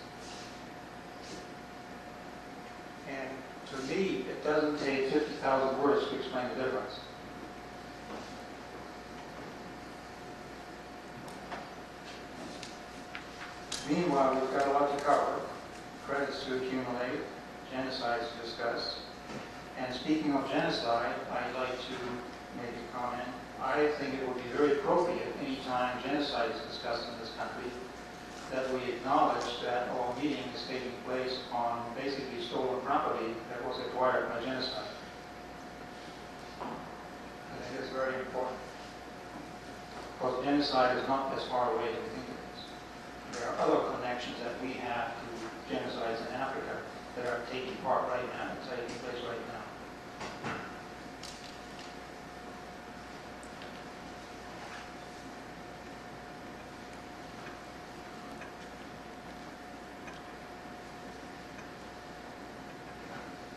And to me, it doesn't take 50,000 words to explain the difference. Meanwhile, we've got a lot to cover. Credits to accumulate, genocides to discuss. And speaking of genocide, I'd like to make a comment. I think it would be very appropriate anytime genocide is discussed in this country that we acknowledge that our meeting is taking place on basically stolen property that was acquired by genocide. I think it's very important. Because genocide is not as far away as we think it is. There are other connections that we have to genocides in Africa that are taking place right now.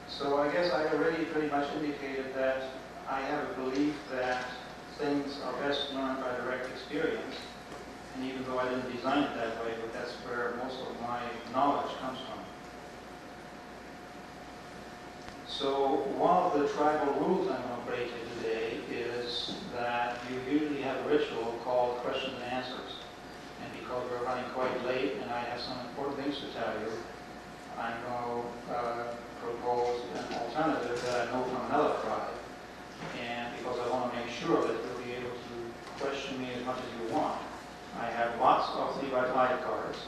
So I guess I already pretty much indicated that I have a belief that things are best learned by direct experience. And even though I didn't design it that way, but that's where most of my knowledge comes from. So one of the tribal rules I'm going to break here today is that you usually have a ritual called questions and answers. And because we're running quite late and I have some important things to tell you, I'm going to propose an alternative that I know from another tribe. And because I want to make sure that you'll be able to question me as much as you want, I have lots of 3x5 cards.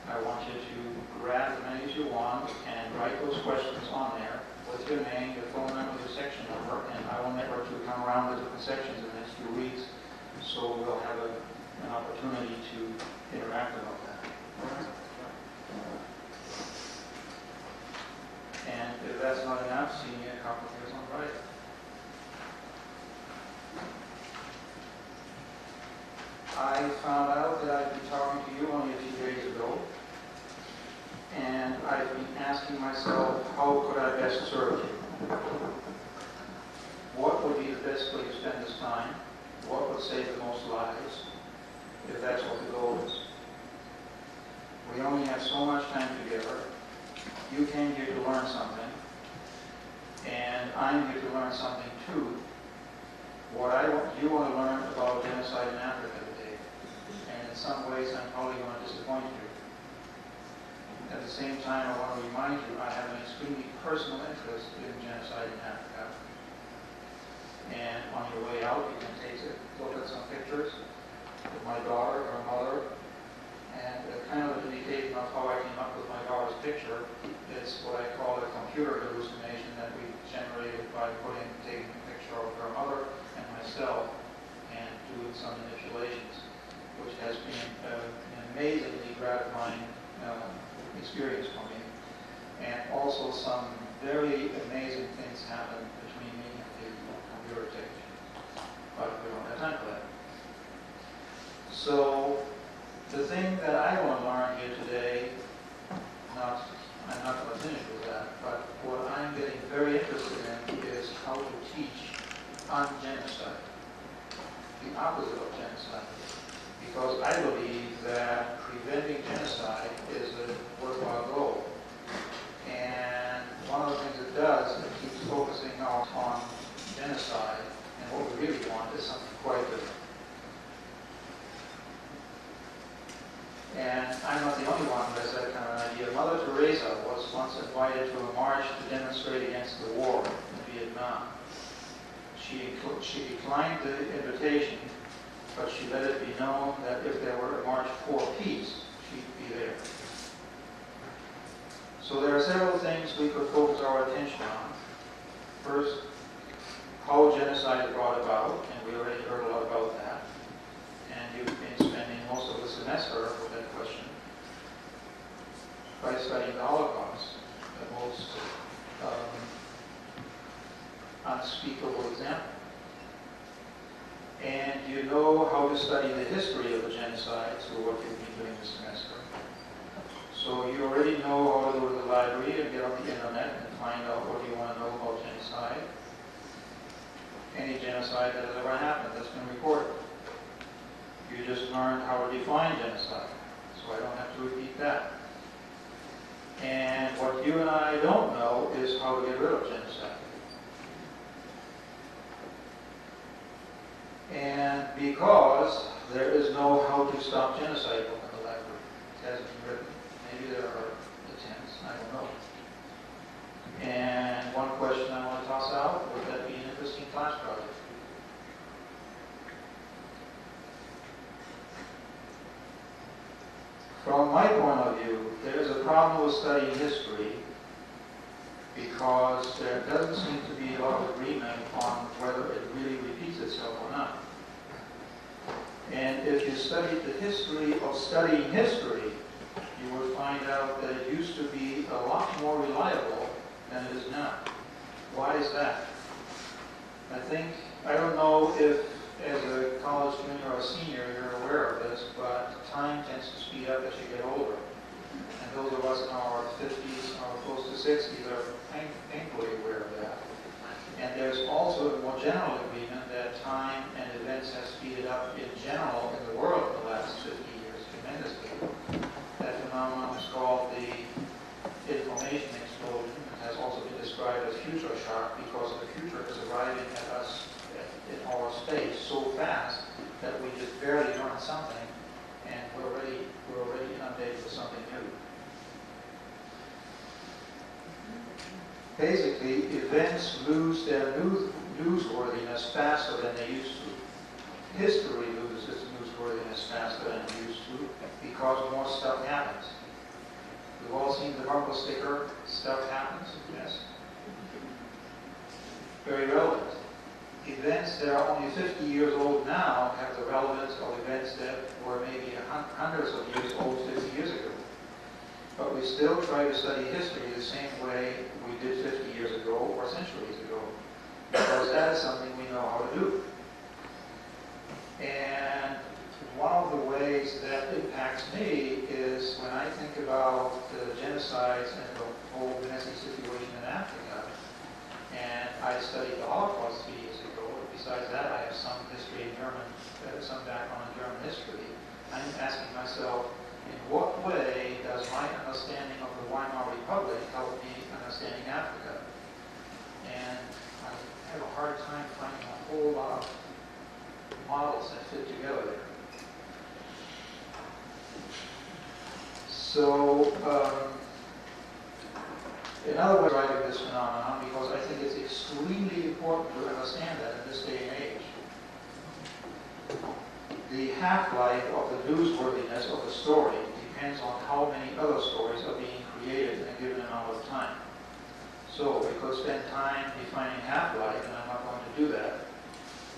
I want you to grab as many as you want and write those questions on there with your name, your phone number, your section number, and I will network to come around the different sections in the next few weeks, so we'll have an opportunity to interact about that. And if that's not enough, see me a couple of years on Friday. I found out that I'd been talking to you only a few days ago, and I've been asking myself, how could I best serve you? What would be the best way to spend this time? What would save the most lives, if that's what the goal is? We only have so much time together. You came here to learn something, and I'm here to learn something too. You want to learn about genocide in Africa today, and in some ways I'm probably going to disappoint you. At the same time, I want to remind you I have an extremely personal interest in genocide in Africa. And on your way out, you can look at some pictures of my daughter, her mother, and kind of an indication of how I came up with my daughter's picture. It's what I call a computer hallucination that we generated by taking a picture of her mother and myself and doing some manipulations, which has been an amazingly gratifying experience for me. And also some very amazing things happen between me and the computer technician. But we don't have time for that. So the thing that I want to learn here today, I'm not going to finish with that, but what I'm getting very interested in is how to teach un-genocide, the opposite of genocide. Because I believe that preventing genocide is a worthwhile goal. And one of the things it does, it keeps focusing on genocide, and what we really want is something quite different. And I'm not the only one who has that kind of an idea. Mother Teresa was once invited to a march to demonstrate against the war in Vietnam. She declined the invitation, but she let it be known that if there were a march for peace, she'd be there. So there are several things we could focus our attention on. First, how genocide is brought about, and we already heard a lot about that. And you've been spending most of the semester with that question by studying the Holocaust, the most unspeakable example. And you know how to study the history of the genocide through what you've been doing this semester. So you already know how to go to the library and get on the internet and find out what you want to know about genocide. Any genocide genocide that has ever happened that's been recorded. You just learned how to define genocide, so I don't have to repeat that. And what you and I don't know is how to get rid of genocide. And because there is no how to stop genocide book in the library, it hasn't been written. Maybe there are attempts, I don't know. And one question I want to toss out, would that be an interesting class project? From my point of view, there is a problem with studying history because there doesn't seem to be a lot of agreement on whether it really repeats itself or not. And if you studied the history of studying history, you would find out that it used to be a lot more reliable than it is now. Why is that? I don't know if as a college junior or a senior you're aware of this, but time tends to speed up as you get older. And those of us in our 50s or close to 60s are painfully aware of that. And there's also a more general agreement that time and events have speeded up in general in the world in the last 50 years tremendously. That phenomenon is called the information explosion. It has also been described as future shock because the future is arriving at us in our space so fast that we just barely learn something and we're already inundated with something new. Basically, events lose their newsworthiness faster than they used to. History loses its newsworthiness faster than it used to because more stuff happens. We've all seen the bumper sticker, stuff happens, yes? Very relevant. Events that are only 50 years old now have the relevance of events that were maybe hundreds of years old 50 years ago. But we still try to study history the same way we did 50 years ago or centuries ago, because that is something we know how to do. And one of the ways that impacts me is when I think about the genocides and the whole messy situation in Africa, and I studied the Holocaust 3 years ago. Besides that, I have some history in German, some background in German history. I'm asking myself, in what way does my understanding of the Weimar Republic help me understanding Africa? And I have a hard time finding a whole lot of models that fit together there. So, in other words, driving this phenomenon because I think it's extremely important to understand that in this day and age. The half-life of the newsworthiness of a story depends on how many other stories are being created in a given amount of time. So we could spend time defining half-life, and I'm not going to do that.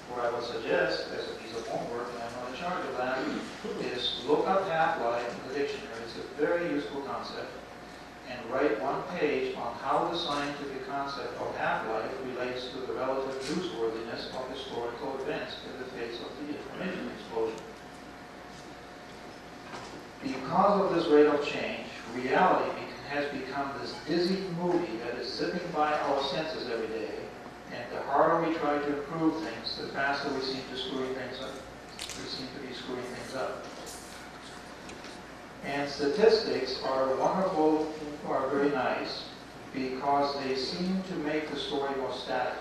What I would suggest as a piece of homework, and I'm not in charge of that, is look up half-life in the dictionary. It's a very useful concept. And write one page on how the scientific concept of half-life relates to the relative newsworthiness of historical events in the face of the information explosion. Because of this rate of change, reality has become this dizzy movie that is zipping by our senses every day, and the harder we try to improve things, the faster we seem to screw things up. We seem to be screwing things up. And statistics are wonderful, are very nice, because they seem to make the story more static.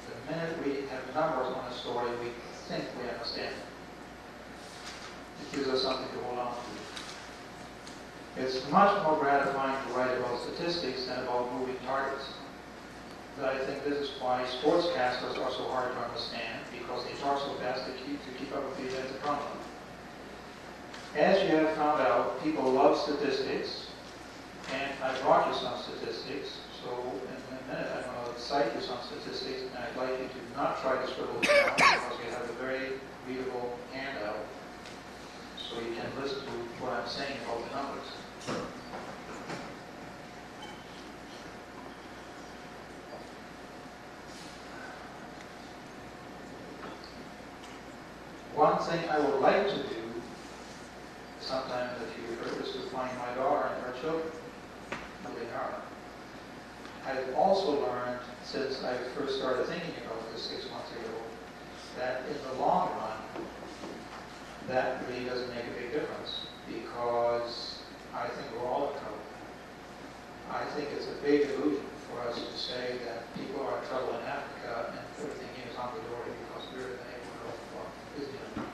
The minute we have numbers on a story, we think we understand it. It gives us something to hold on to. It's much more gratifying to write about statistics than about moving targets. But I think this is why sportscasters are so hard to understand, because they talk so fast to keep up with the events in front of them. As you have found out, people love statistics, and I brought you some statistics, so in a minute I'm going to cite you some statistics, and I'd like you to not try to scribble them down, because we have a very readable handout, so you can listen to what I'm saying about the numbers. One thing I would like to do sometime in the future is to find my daughter and her children, who they are. I've also learned since I first started thinking about this 6 months ago, that in the long run, that really doesn't make a big difference, because I think we're all in trouble. I think it's a big illusion for us to say that people are in trouble in Africa and everything here is hunky-dory because we're in the neighborhood of what is doing.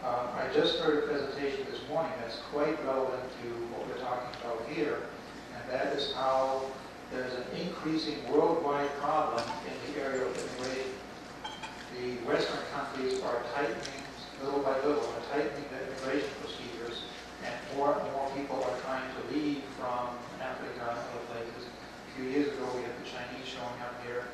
I just heard a presentation this morning that's quite relevant to what we're talking about here, and that is how there's an increasing worldwide problem in the area of immigration. The Western countries are tightening, little by little, are tightening their immigration procedures, and more people are trying to leave from Africa and other places. A few years ago, we had the Chinese showing up here.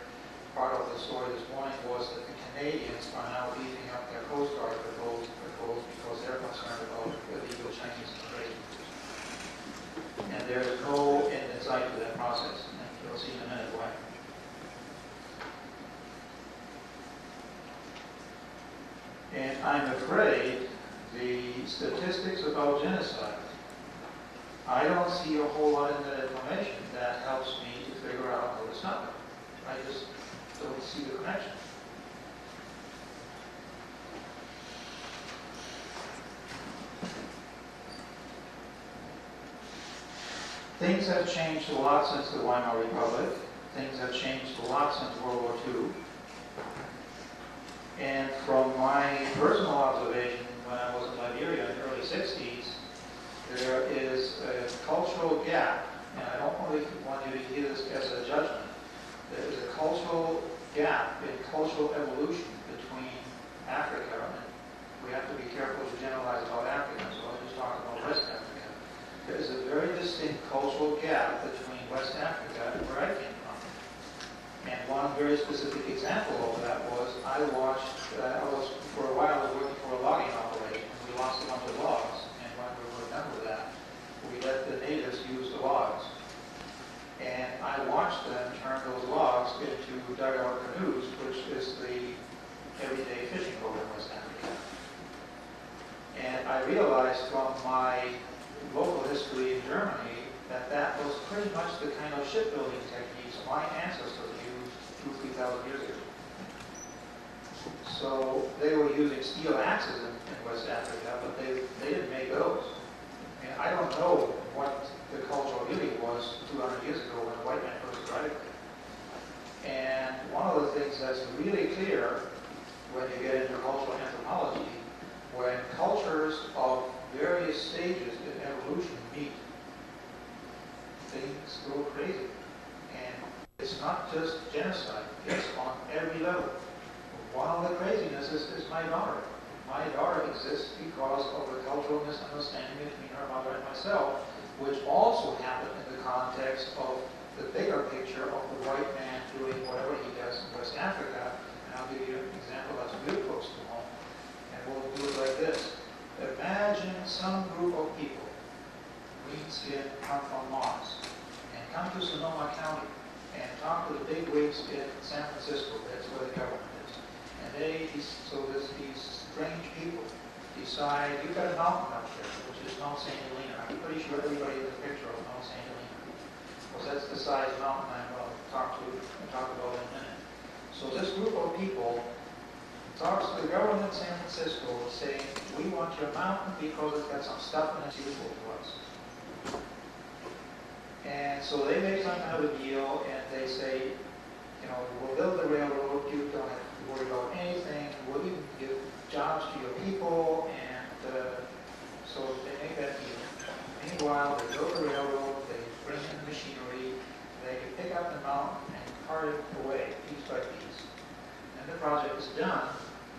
Part of the story this morning was that the Canadians are now beefing up their Coast Guard patrols because they're concerned about illegal Chinese immigration. And there is no end in sight to that process, and you'll see in a minute why. And I'm afraid the statistics about genocide, I don't see a whole lot in that information that helps me to figure out how to stop it. I just don't see the connection. Things have changed a lot since the Weimar Republic. Things have changed a lot since World War II. And from my personal observation when I was in Liberia in the early 60s, there is a cultural gap, and I don't really want you to hear this as a judgment. There is a cultural gap in cultural evolution between Africa, and we have to be careful to generalize about Africa, so I'll just talk about West Africa. There is a very distinct cultural gap between West Africa and where I came from. And one very specific example of that was for a while I was working for a logging operation, and we lost a bunch of logs, and when we remember that, we let the natives use the logs. And I watched them turn those logs into dugout canoes, which is the everyday fishing boat in West Africa. And I realized from my local history in Germany that that was pretty much the kind of shipbuilding techniques my ancestors used 2,000 to 3,000 years ago. So they were using steel axes in West Africa, but they didn't make those. And I don't know what the culture really was 200 years ago when the white man first arrived there. And one of the things that's really clear when you get into cultural anthropology, when cultures of various stages in evolution meet, things go crazy. And it's not just genocide, it's on every level. One of the crazinesses is my daughter. My daughter exists because of the cultural misunderstanding between her mother and myself, which also happened in the context of the bigger picture of the white man doing whatever he does in West Africa. And I'll give you an example that's real close to home. And we'll do it like this. Imagine some group of people, green skin, come from Mars, and come to Sonoma County and talk to the big wigs in San Francisco. That's where the government is. And these strange people decide, you've got a mountain up there, which is Mount St. Helena. I'm pretty sure everybody in the picture of Mount St. Helena. Because that's the size mountain I'm going to talk about in a minute. So this group of people talks to the government in San Francisco saying, we want your mountain because it's got some stuff in it useful to us. And so they make some kind of a deal and they say, we'll build the railroad, you don't have to worry about anything, we'll even give jobs to your people, and so they make that deal. Meanwhile, they build the railroad, they bring in the machinery, they pick up the mountain and cart it away piece by piece. And the project is done.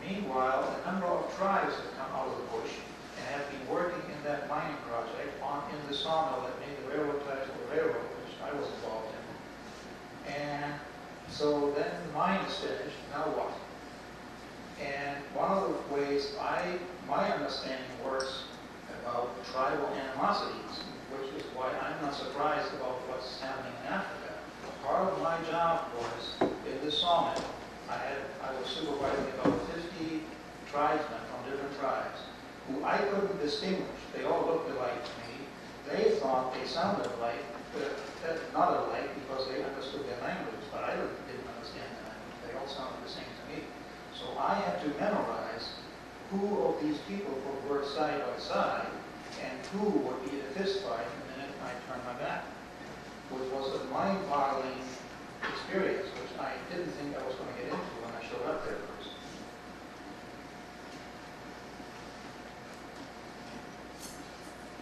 Meanwhile, a number of tribes have come out of the bush and have been working in that mining project in the sawmill that made the railroad ties for the railroad, which I was involved in. And so then the mine is finished, now what? And one of the ways my understanding works about tribal animosities, which is why I'm not surprised about what's happening in Africa. Part of my job was in the sawmill. I was supervising about 50 tribesmen from different tribes who I couldn't distinguish. They all looked alike to me. They thought they sounded alike, but not alike because they understood their language. but I didn't understand that. They all sounded the same to me. So I had to memorize who of these people would work side by side and who would be in a fist fight the minute I turned my back, which was a mind-boggling experience, which I didn't think I was going to get into when I showed up there first.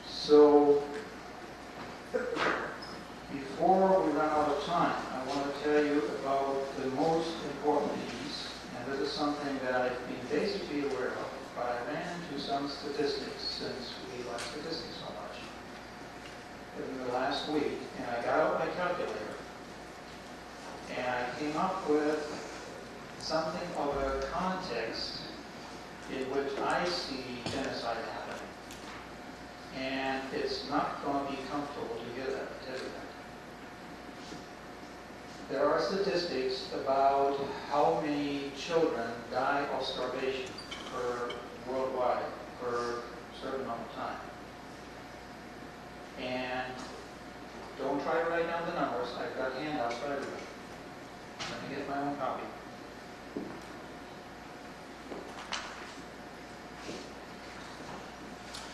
So, before we run out of time, I want to tell you about the most important piece, and this is something that I've been basically aware of, but I ran into some statistics since we like statistics so much in the last week, and I got out my calculator, and I came up with something of a context in which I see genocide happening. And it's not going to be comfortable to hear that, I tell you that. There are statistics about how many children die of starvation worldwide for a certain amount of time. And don't try to write down the numbers. I've got handouts for everybody. Let me get my own copy.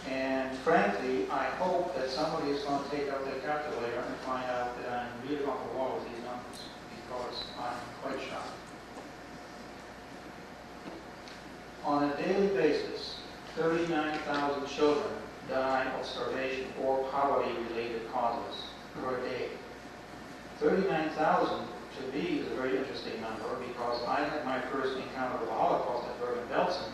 And frankly, I hope that somebody is going to take out their calculator and find out that I'm really off the wall with these numbers, because I'm quite shocked. On a daily basis, 39,000 children die of starvation or poverty-related causes per day. 39,000 to me is a very interesting number, because I had my first encounter with the Holocaust at Bergen-Belsen,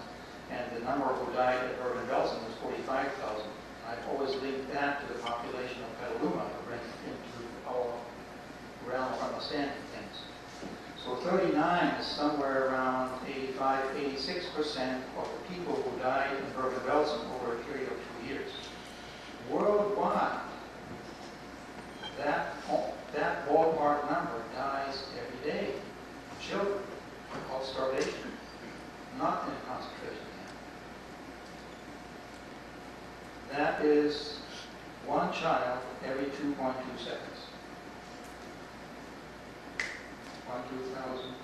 and the number who died at Bergen-Belsen was 45,000. I've always linked that to the population of Petaluma to bring it into our realm of understanding things. So 39 is somewhere around 85, 86% of the people who died in Bergen-Belsen over a period of 2 years. Worldwide, that ballpark number dies every day. Children of starvation, not in a concentration camp. That is one child every 2.2 seconds. 1,000.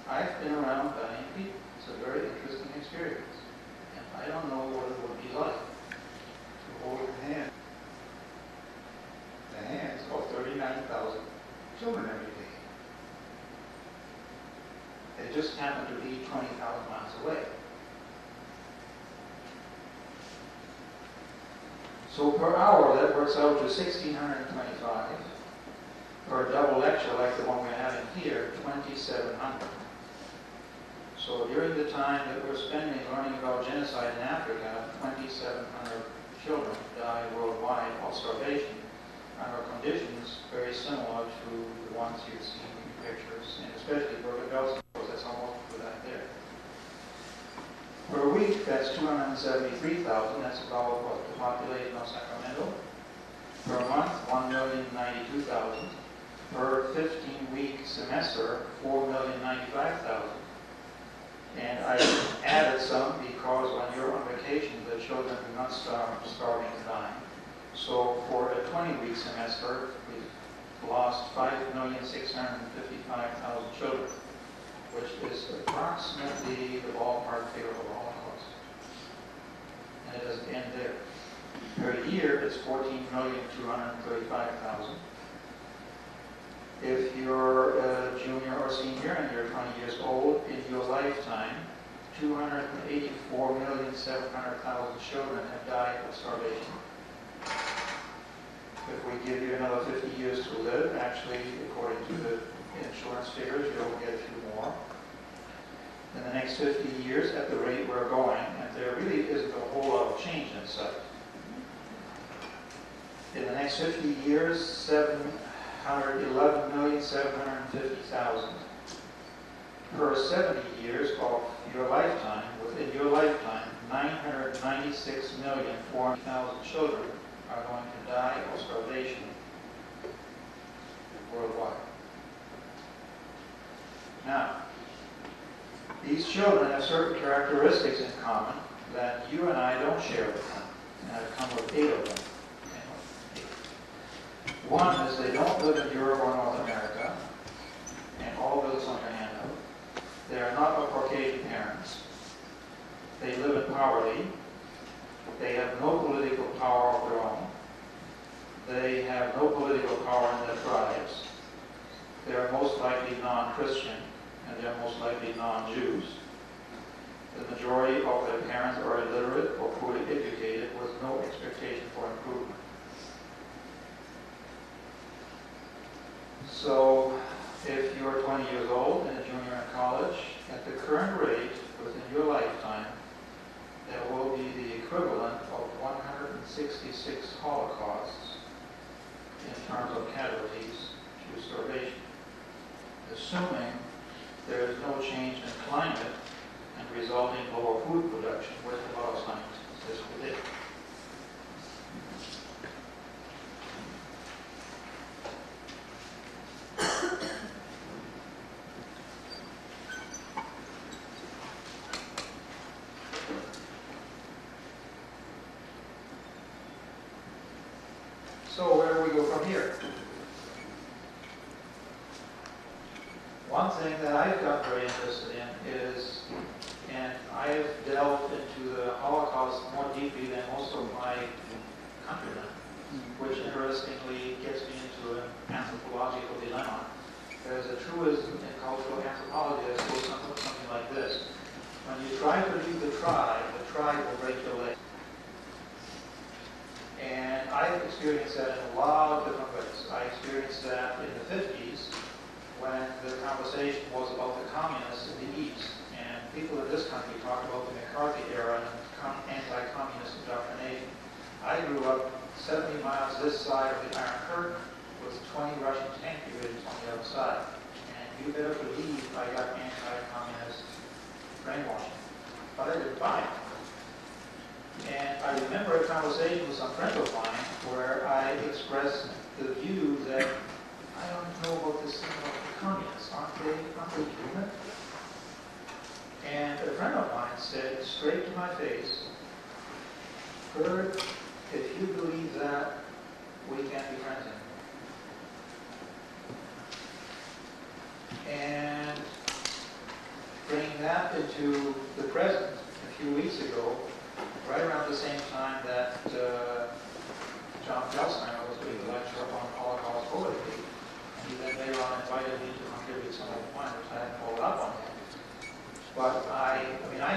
I've been around dying people. It's a very interesting experience. And I don't know what it would be like to hold the hands of 39,000 children every day. They just happen to be 20,000 miles away. So per hour, that works out to 1,625. For a double lecture like the one we're having here, 2,700. So during the time that we're spending learning about genocide in Africa, 2,700 children die worldwide of starvation under conditions very similar to the ones you've seen in pictures, and especially Bergen-Belsen, because that's almost what I there. Per week, that's 273,000. That's about what the population of Sacramento. Per month, 1,092,000. Per 15-week semester, 4,095,000. And I added some because when you're on vacation, the children do not starve starving and dying. So for a 20-week semester, we've lost 5,655,000 children, which is approximately the ballpark figure of the Holocaust. And it doesn't end there. Per year, it's 14,235,000. If you're a junior or senior and you're 20 years old, in your lifetime, 284,700,000 children have died of starvation. If we give you another 50 years to live, actually, according to the insurance figures, you'll get a few more. In the next 50 years, at the rate we're going, and there really isn't a whole lot of change in sight. In the next 50 years, 711,750,000. Per 70 years of your lifetime, within your lifetime, 996,400,000 children are going to die of starvation worldwide. Now, these children have certain characteristics in common that you and I don't share with them. And I've come with 8 of them. One is they don't live in Europe or North America, and all of it's on your handout. They are not of Caucasian parents. They live in poverty. They have no political power of their own. They have no political power in their tribes. They are most likely non-Christian, and they are most likely non-Jews. The majority of their parents are illiterate or poorly educated with no expectation for improvement. So, if you're 20 years old and a junior in college, at the current rate, within your lifetime, there will be the equivalent of 166 Holocausts in terms of casualties due to starvation, assuming there is no change in climate and resulting lower food production, which a lot of scientists predict. So where do we go from here? One thing that I've got very interested in is, and I've delved into the Holocaust more deeply than most of my countrymen, which interestingly gets me into an anthropological dilemma. There's a truism in cultural anthropology that goes something like this. When you try to leave the tribe will break your leg. And I've experienced that in a lot of different ways. I experienced that in the 50s when the conversation was about the communists in the East. And people in this country talk about the McCarthy era and anti-communist indoctrination. I grew up 70 miles this side of the Iron Curtain with 20 Russian tank divisions on the other side. And you better believe I got anti-communist brainwashing. But I didn't buy it. And I remember a conversation with some friends of mine where I expressed the view that I don't know about this thing about the communists. Aren't they human? And a friend of mine said straight to my face, Kurt, if you believe that, we can't be friends anymore. And bringing that into the present, a few weeks ago, right around the same time that John Gelsinger was doing the lecture on Holocaust poetry, and he then later on invited me to contribute some of the points, which I hadn't followed up on yet. But I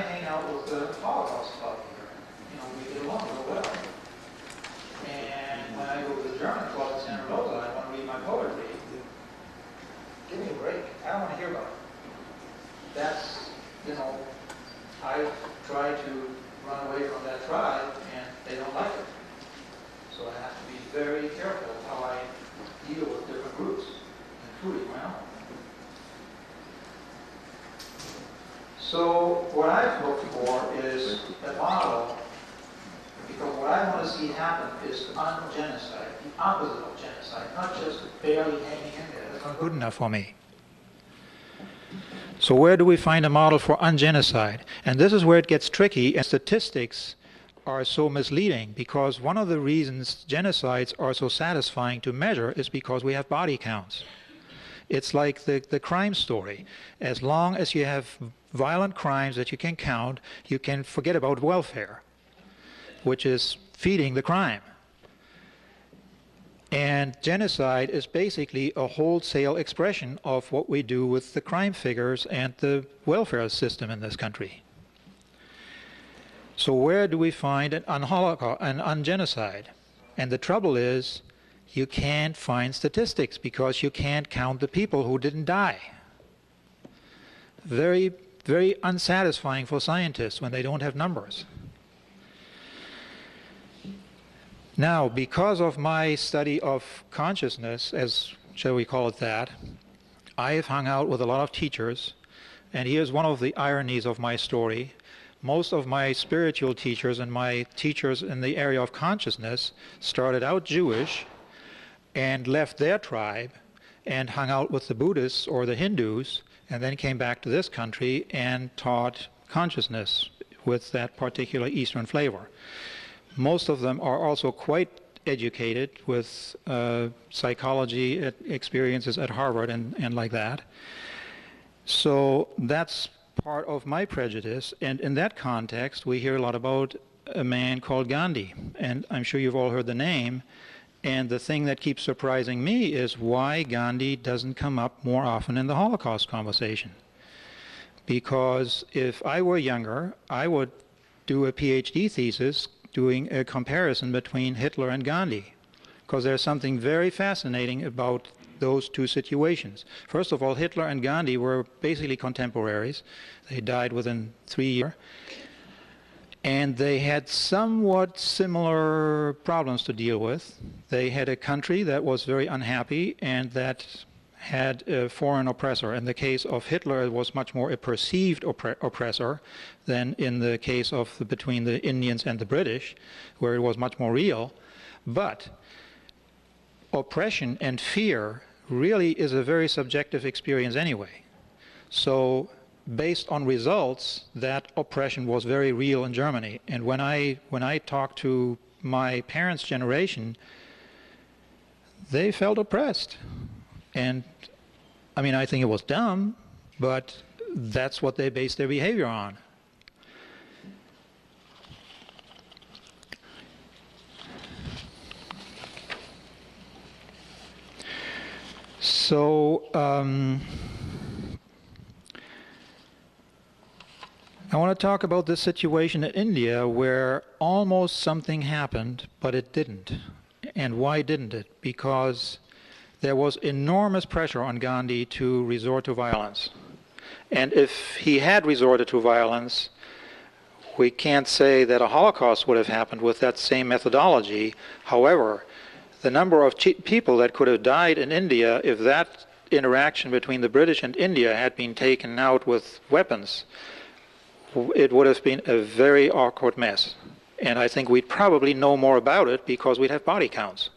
hang out with the Holocaust Club here. You know, we get along real well. And when I go to the German club in Santa Rosa, I want to read my poetry. Give me a break. I don't want to hear about it. That's, I've tried to run away from that tribe, and they don't like it. So I have to be very careful how I deal with different groups, including my own. So what I've looked for is a model, because what I want to see happen is ungenocide, the opposite of genocide, not just barely hanging in there. That's not good enough for me. So where do we find a model for ungenocide? And this is where it gets tricky, and statistics are so misleading, because one of the reasons genocides are so satisfying to measure is because we have body counts. It's like the crime story. As long as you have violent crimes that you can count, you can forget about welfare, which is feeding the crime. And genocide is basically a wholesale expression of what we do with the crime figures and the welfare system in this country. So where do we find an ungenocide? And the trouble is, you can't find statistics because you can't count the people who didn't die. Very, very unsatisfying for scientists when they don't have numbers. Now, because of my study of consciousness, as shall we call it that, I have hung out with a lot of teachers, and here's one of the ironies of my story. Most of my spiritual teachers and my teachers in the area of consciousness started out Jewish and left their tribe and hung out with the Buddhists or the Hindus, and then came back to this country and taught consciousness with that particular Eastern flavor. Most of them are also quite educated with psychology experiences at Harvard and like that. So that's part of my prejudice, and in that context we hear a lot about a man called Gandhi, and I'm sure you've all heard the name, and the thing that keeps surprising me is why Gandhi doesn't come up more often in the Holocaust conversation. Because if I were younger, I would do a PhD thesis doing a comparison between Hitler and Gandhi, because there's something very fascinating about those two situations. First of all, Hitler and Gandhi were basically contemporaries. They died within 3 years. And they had somewhat similar problems to deal with. They had a country that was very unhappy and that had a foreign oppressor. In the case of Hitler, it was much more a perceived oppressor than in the case of between the Indians and the British, where it was much more real. But oppression and fear really is a very subjective experience anyway. So based on results, that oppression was very real in Germany. And when I talked to my parents' generation, they felt oppressed. And I mean, I think it was dumb, but that's what they based their behavior on. So I want to talk about this situation in India where almost something happened, but it didn't. And why didn't it? Because there was enormous pressure on Gandhi to resort to violence. And if he had resorted to violence, we can't say that a Holocaust would have happened with that same methodology. However, the number of people that could have died in India if that interaction between the British and India had been taken out with weapons, it would have been a very awkward mess. And I think we'd probably know more about it because we'd have body counts.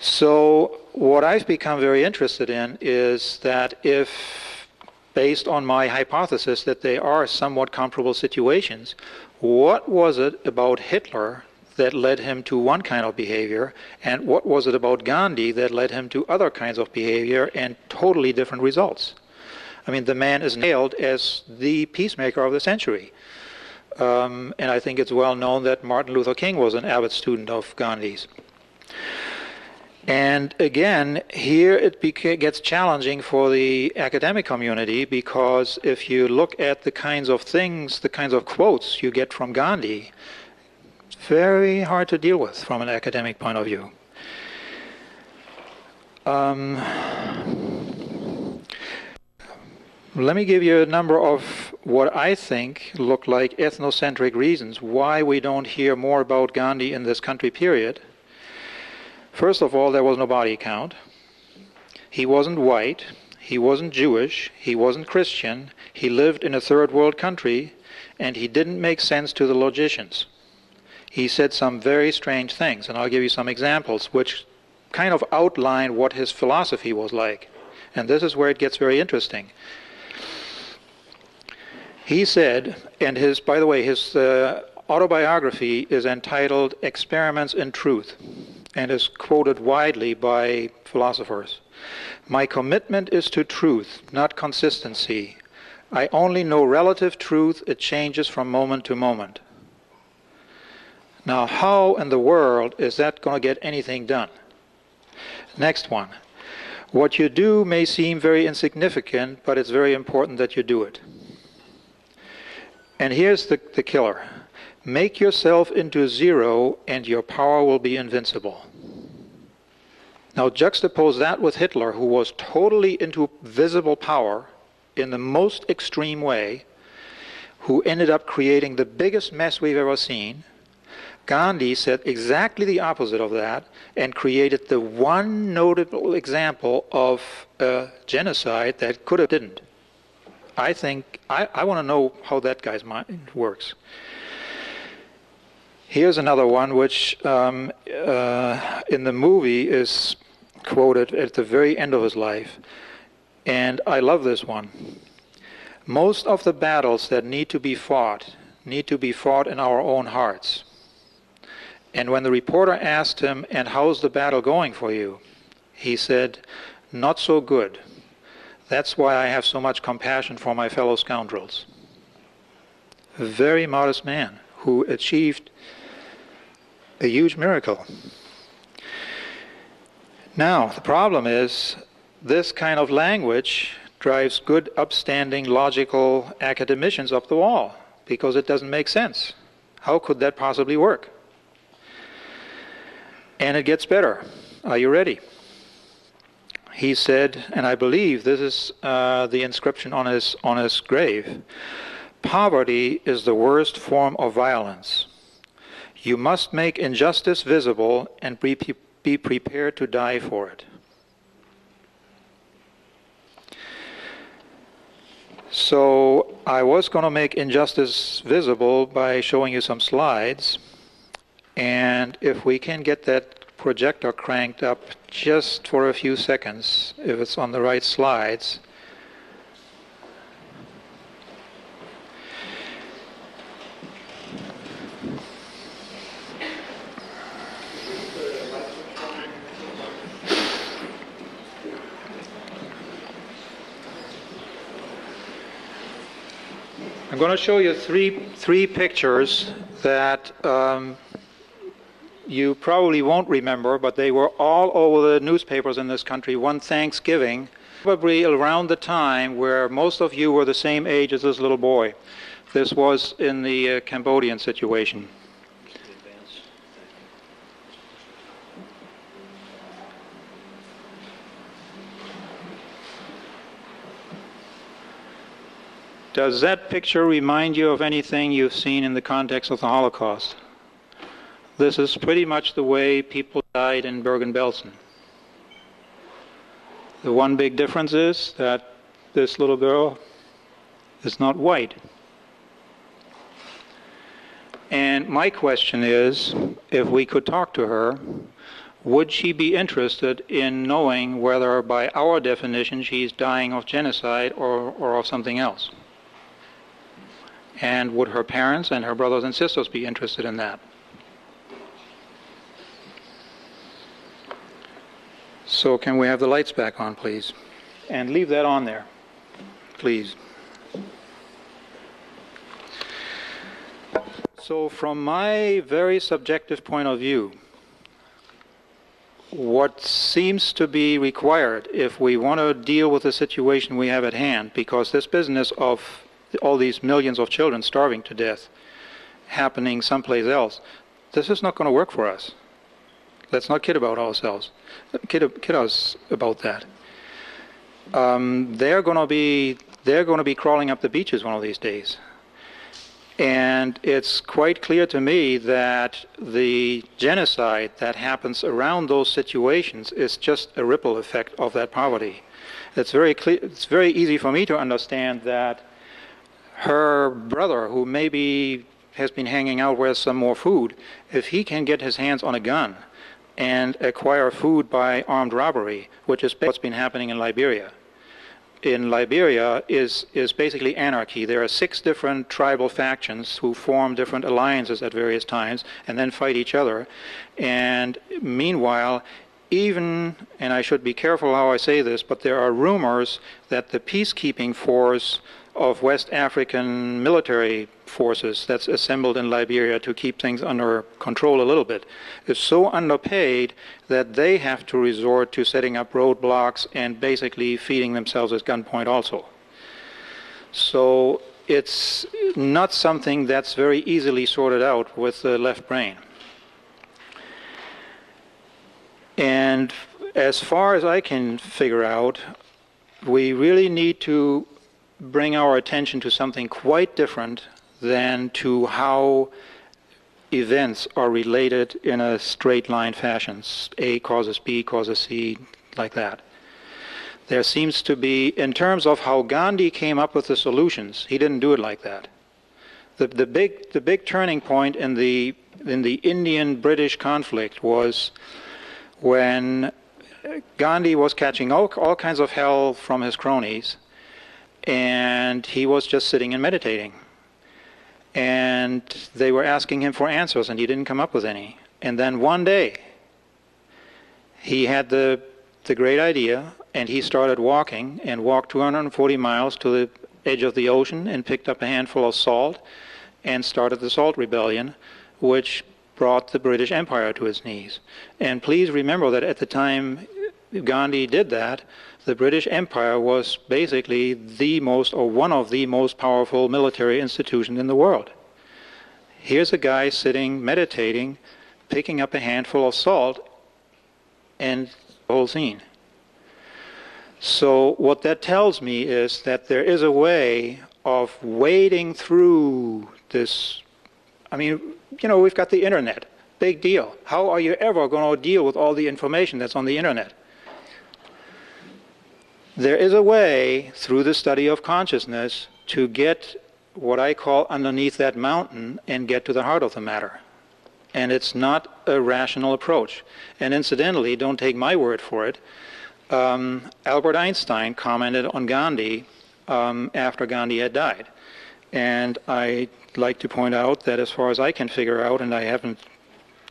So what I've become very interested in is that if, based on my hypothesis that they are somewhat comparable situations, what was it about Hitler that led him to one kind of behavior, and what was it about Gandhi that led him to other kinds of behavior and totally different results? I mean, the man is hailed as the peacemaker of the century. And I think it's well known that Martin Luther King was an avid student of Gandhi's. And again, here it gets challenging for the academic community, because if you look at the kinds of things, the kinds of quotes you get from Gandhi, it's very hard to deal with from an academic point of view. Let me give you a number of what I think look like ethnocentric reasons why we don't hear more about Gandhi in this country period. First of all, there was no body count. He wasn't white, he wasn't Jewish, he wasn't Christian, he lived in a third world country, and he didn't make sense to the logicians. He said some very strange things, and I'll give you some examples which kind of outline what his philosophy was like. And this is where it gets very interesting. He said, and by the way, his autobiography is entitled Experiments in Truth, and is quoted widely by philosophers. "My commitment is to truth, not consistency. I only know relative truth. It changes from moment to moment." Now, how in the world is that going to get anything done? Next one. "What you do may seem very insignificant, but it's very important that you do it." And here's the killer. "Make yourself into zero and your power will be invincible." Now juxtapose that with Hitler, who was totally into visible power in the most extreme way, who ended up creating the biggest mess we've ever seen. Gandhi said exactly the opposite of that and created the one notable example of a genocide that could have didn't. I think, I want to know how that guy's mind works. Here's another one which in the movie is quoted at the very end of his life, and I love this one. Most of the battles that need to be fought in our own hearts. And when the reporter asked him, and how's the battle going for you? He said, not so good. That's why I have so much compassion for my fellow scoundrels. A very modest man who achieved a huge miracle. Now, the problem is, this kind of language drives good, upstanding, logical academicians up the wall, because it doesn't make sense. How could that possibly work? And it gets better. Are you ready? He said, and I believe this is the inscription on his grave, poverty is the worst form of violence. You must make injustice visible and be prepared to die for it. So I was going to make injustice visible by showing you some slides, and if we can get that projector cranked up just for a few seconds, if it's on the right slides. I'm going to show you three pictures that you probably won't remember, but they were all over the newspapers in this country one Thanksgiving, probably around the time where most of you were the same age as this little boy. This was in the Cambodian situation. Does that picture remind you of anything you've seen in the context of the Holocaust? This is pretty much the way people died in Bergen-Belsen. The one big difference is that this little girl is not white. And my question is, if we could talk to her, would she be interested in knowing whether by our definition she's dying of genocide or of something else? And would her parents and her brothers and sisters be interested in that? So can we have the lights back on, please? And leave that on there, please. So from my very subjective point of view, what seems to be required if we want to deal with the situation we have at hand, because this business of all these millions of children starving to death happening someplace else, this is not going to work for us. Let's not kid about ourselves. Kid us about that. They're going to be crawling up the beaches one of these days. And it's quite clear to me that the genocide that happens around those situations is just a ripple effect of that poverty. It's very clear, it's very easy for me to understand that her brother, who maybe has been hanging out with some more food, if he can get his hands on a gun and acquire food by armed robbery, which is what's been happening in Liberia. In Liberia is basically anarchy. There are 6 different tribal factions who form different alliances at various times and then fight each other. And meanwhile, even, and I should be careful how I say this, but there are rumors that the peacekeeping force of West African military forces that's assembled in Liberia to keep things under control a little bit is so underpaid that they have to resort to setting up roadblocks and basically feeding themselves at gunpoint also. So it's not something that's very easily sorted out with the left brain. And as far as I can figure out, we really need to bring our attention to something quite different than to how events are related in a straight line fashion. A causes B, causes C, like that. There seems to be, in terms of how Gandhi came up with the solutions, he didn't do it like that. The big turning point in the Indian-British conflict was when Gandhi was catching all kinds of hell from his cronies, and he was just sitting and meditating. And they were asking him for answers, and he didn't come up with any. And then one day, he had the great idea, and he started walking, and walked 240 miles to the edge of the ocean, and picked up a handful of salt, and started the Salt Rebellion, which brought the British Empire to its knees. And please remember that at the time Gandhi did that, the British Empire was basically the most, or one of the most powerful military institutions in the world. Here's a guy sitting, meditating, picking up a handful of salt, and the whole scene. So what that tells me is that there is a way of wading through this. I mean, you know, we've got the internet, big deal. How are you ever going to deal with all the information that's on the internet? There is a way through the study of consciousness to get what I call underneath that mountain and get to the heart of the matter. And it's not a rational approach. And incidentally, don't take my word for it, Albert Einstein commented on Gandhi after Gandhi had died. And I'd like to point out that as far as I can figure out, and I haven't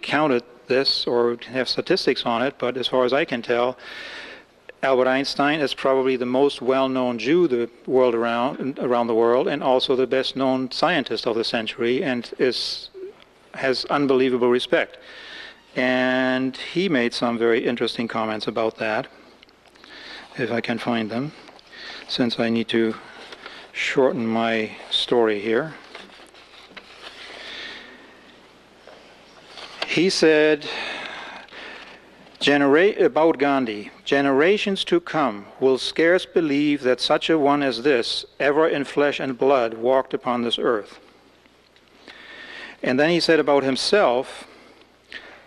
counted this or have statistics on it, but as far as I can tell, Albert Einstein is probably the most well-known Jew the world around the world, and also the best-known scientist of the century, and has unbelievable respect. And he made some very interesting comments about that, if I can find them, since I need to shorten my story here. He said, about Gandhi, generations to come will scarce believe that such a one as this, ever in flesh and blood, walked upon this earth. And then he said about himself,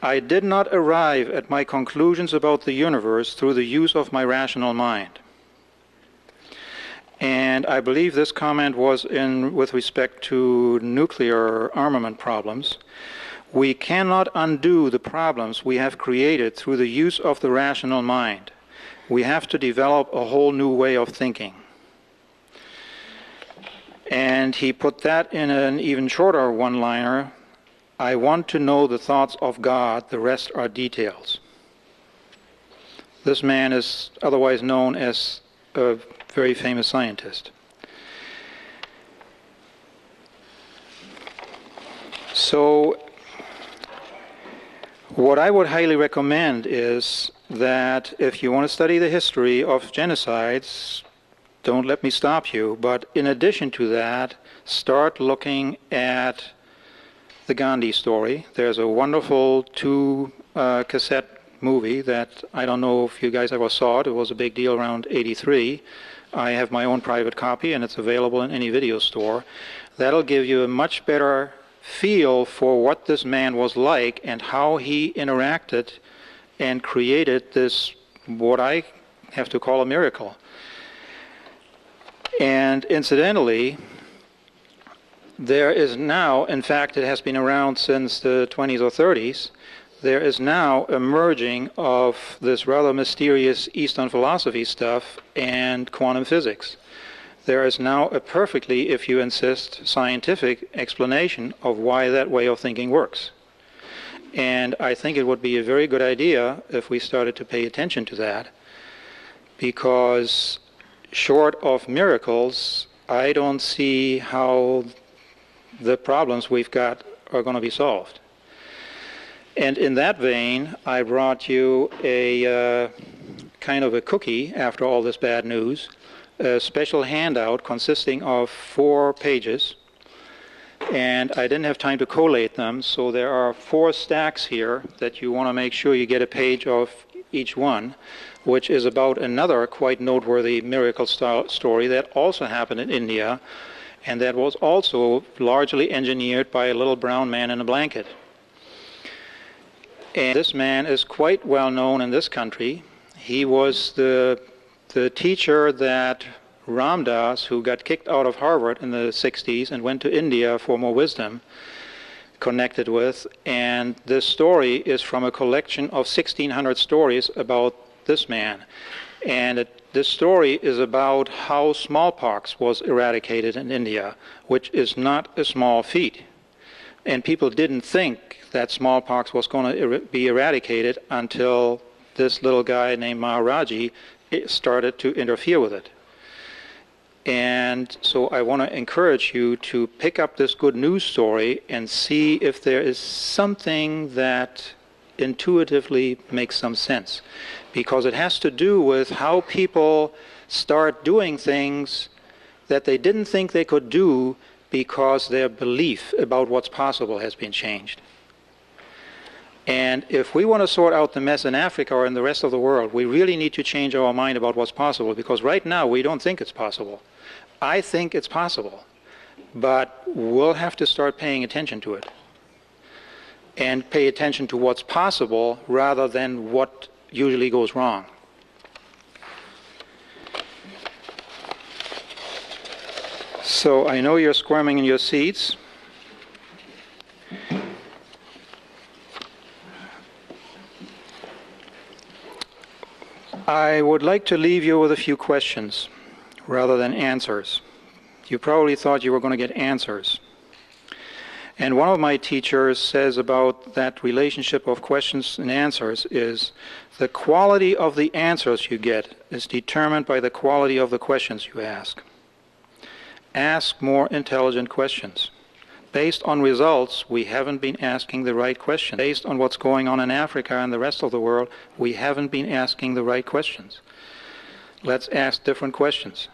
I did not arrive at my conclusions about the universe through the use of my rational mind. And I believe this comment was with respect to nuclear armament problems. We cannot undo the problems we have created through the use of the rational mind. We have to develop a whole new way of thinking. And he put that in an even shorter one-liner. I want to know the thoughts of God, the rest are details. This man is otherwise known as a very famous scientist. So what I would highly recommend is that if you want to study the history of genocides, don't let me stop you, but in addition to that, start looking at the Gandhi story. There's a wonderful cassette movie that I don't know if you guys ever saw it. It was a big deal around '83. I have my own private copy, and it's available in any video store. That'll give you a much better feel for what this man was like and how he interacted and created this, what I have to call a miracle. And incidentally, there is now, in fact it has been around since the 20s or 30s, there is now a merging of this rather mysterious Eastern philosophy stuff and quantum physics. There is now a perfectly, if you insist, scientific explanation of why that way of thinking works. And I think it would be a very good idea if we started to pay attention to that, because short of miracles, I don't see how the problems we've got are going to be solved. And in that vein, I brought you a kind of a cookie after all this bad news, a special handout consisting of 4 pages, and I didn't have time to collate them, so there are 4 stacks here that you want to make sure you get a page of each one, which is about another quite noteworthy miracle story that also happened in India, and that was also largely engineered by a little brown man in a blanket. And this man is quite well known in this country. He was the teacher that Ram Dass, who got kicked out of Harvard in the 60s and went to India for more wisdom, connected with. And this story is from a collection of 1,600 stories about this man. And this story is about how smallpox was eradicated in India, which is not a small feat. And people didn't think that smallpox was going to be eradicated until this little guy named Maharaji started to interfere with it. And so I want to encourage you to pick up this good news story and see if there is something that intuitively makes some sense. Because it has to do with how people start doing things that they didn't think they could do because their belief about what's possible has been changed. And if we want to sort out the mess in Africa or in the rest of the world, we really need to change our mind about what's possible, because right now we don't think it's possible. I think it's possible, but we'll have to start paying attention to it and pay attention to what's possible rather than what usually goes wrong. So I know you're squirming in your seats. I would like to leave you with a few questions rather than answers. You probably thought you were going to get answers. And one of my teachers says about that relationship of questions and answers is the quality of the answers you get is determined by the quality of the questions you ask. Ask more intelligent questions. Based on results, we haven't been asking the right questions. Based on what's going on in Africa and the rest of the world, we haven't been asking the right questions. Let's ask different questions.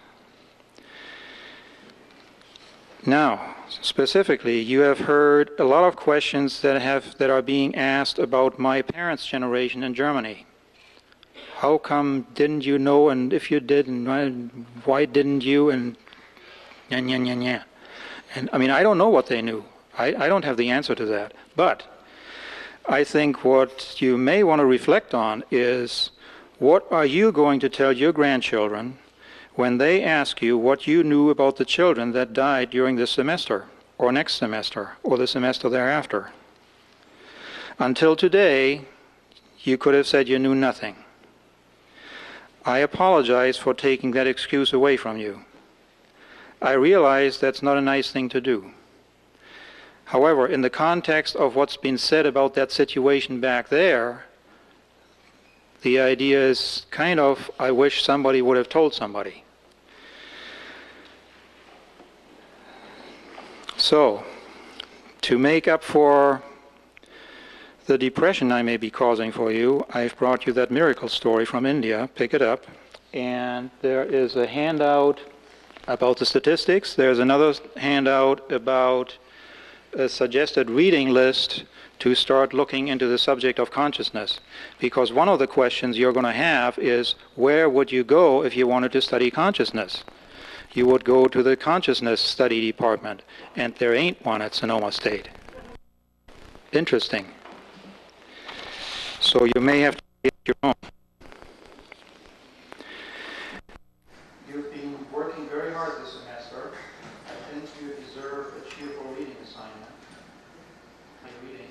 Now, specifically, you have heard a lot of questions that are being asked about my parents' generation in Germany. How come didn't you know, and if you did, and why didn't you, and nya. And I mean, I don't know what they knew. I don't have the answer to that. But I think what you may want to reflect on is, what are you going to tell your grandchildren when they ask you what you knew about the children that died during this semester, or next semester, or the semester thereafter? Until today, you could have said you knew nothing. I apologize for taking that excuse away from you. I realize that's not a nice thing to do. However, in the context of what's been said about that situation back there, the idea is kind of, I wish somebody would have told somebody. So, to make up for the depression I may be causing for you, I've brought you that miracle story from India. Pick it up. And there is a handout about the statistics. There's another handout about a suggested reading list to start looking into the subject of consciousness. Because one of the questions you're going to have is, where would you go if you wanted to study consciousness? You would go to the consciousness study department, and there ain't one at Sonoma State. Interesting. So you may have to get your own. You've been working very hard this semester. I think you deserve a cheerful reading assignment. Like reading.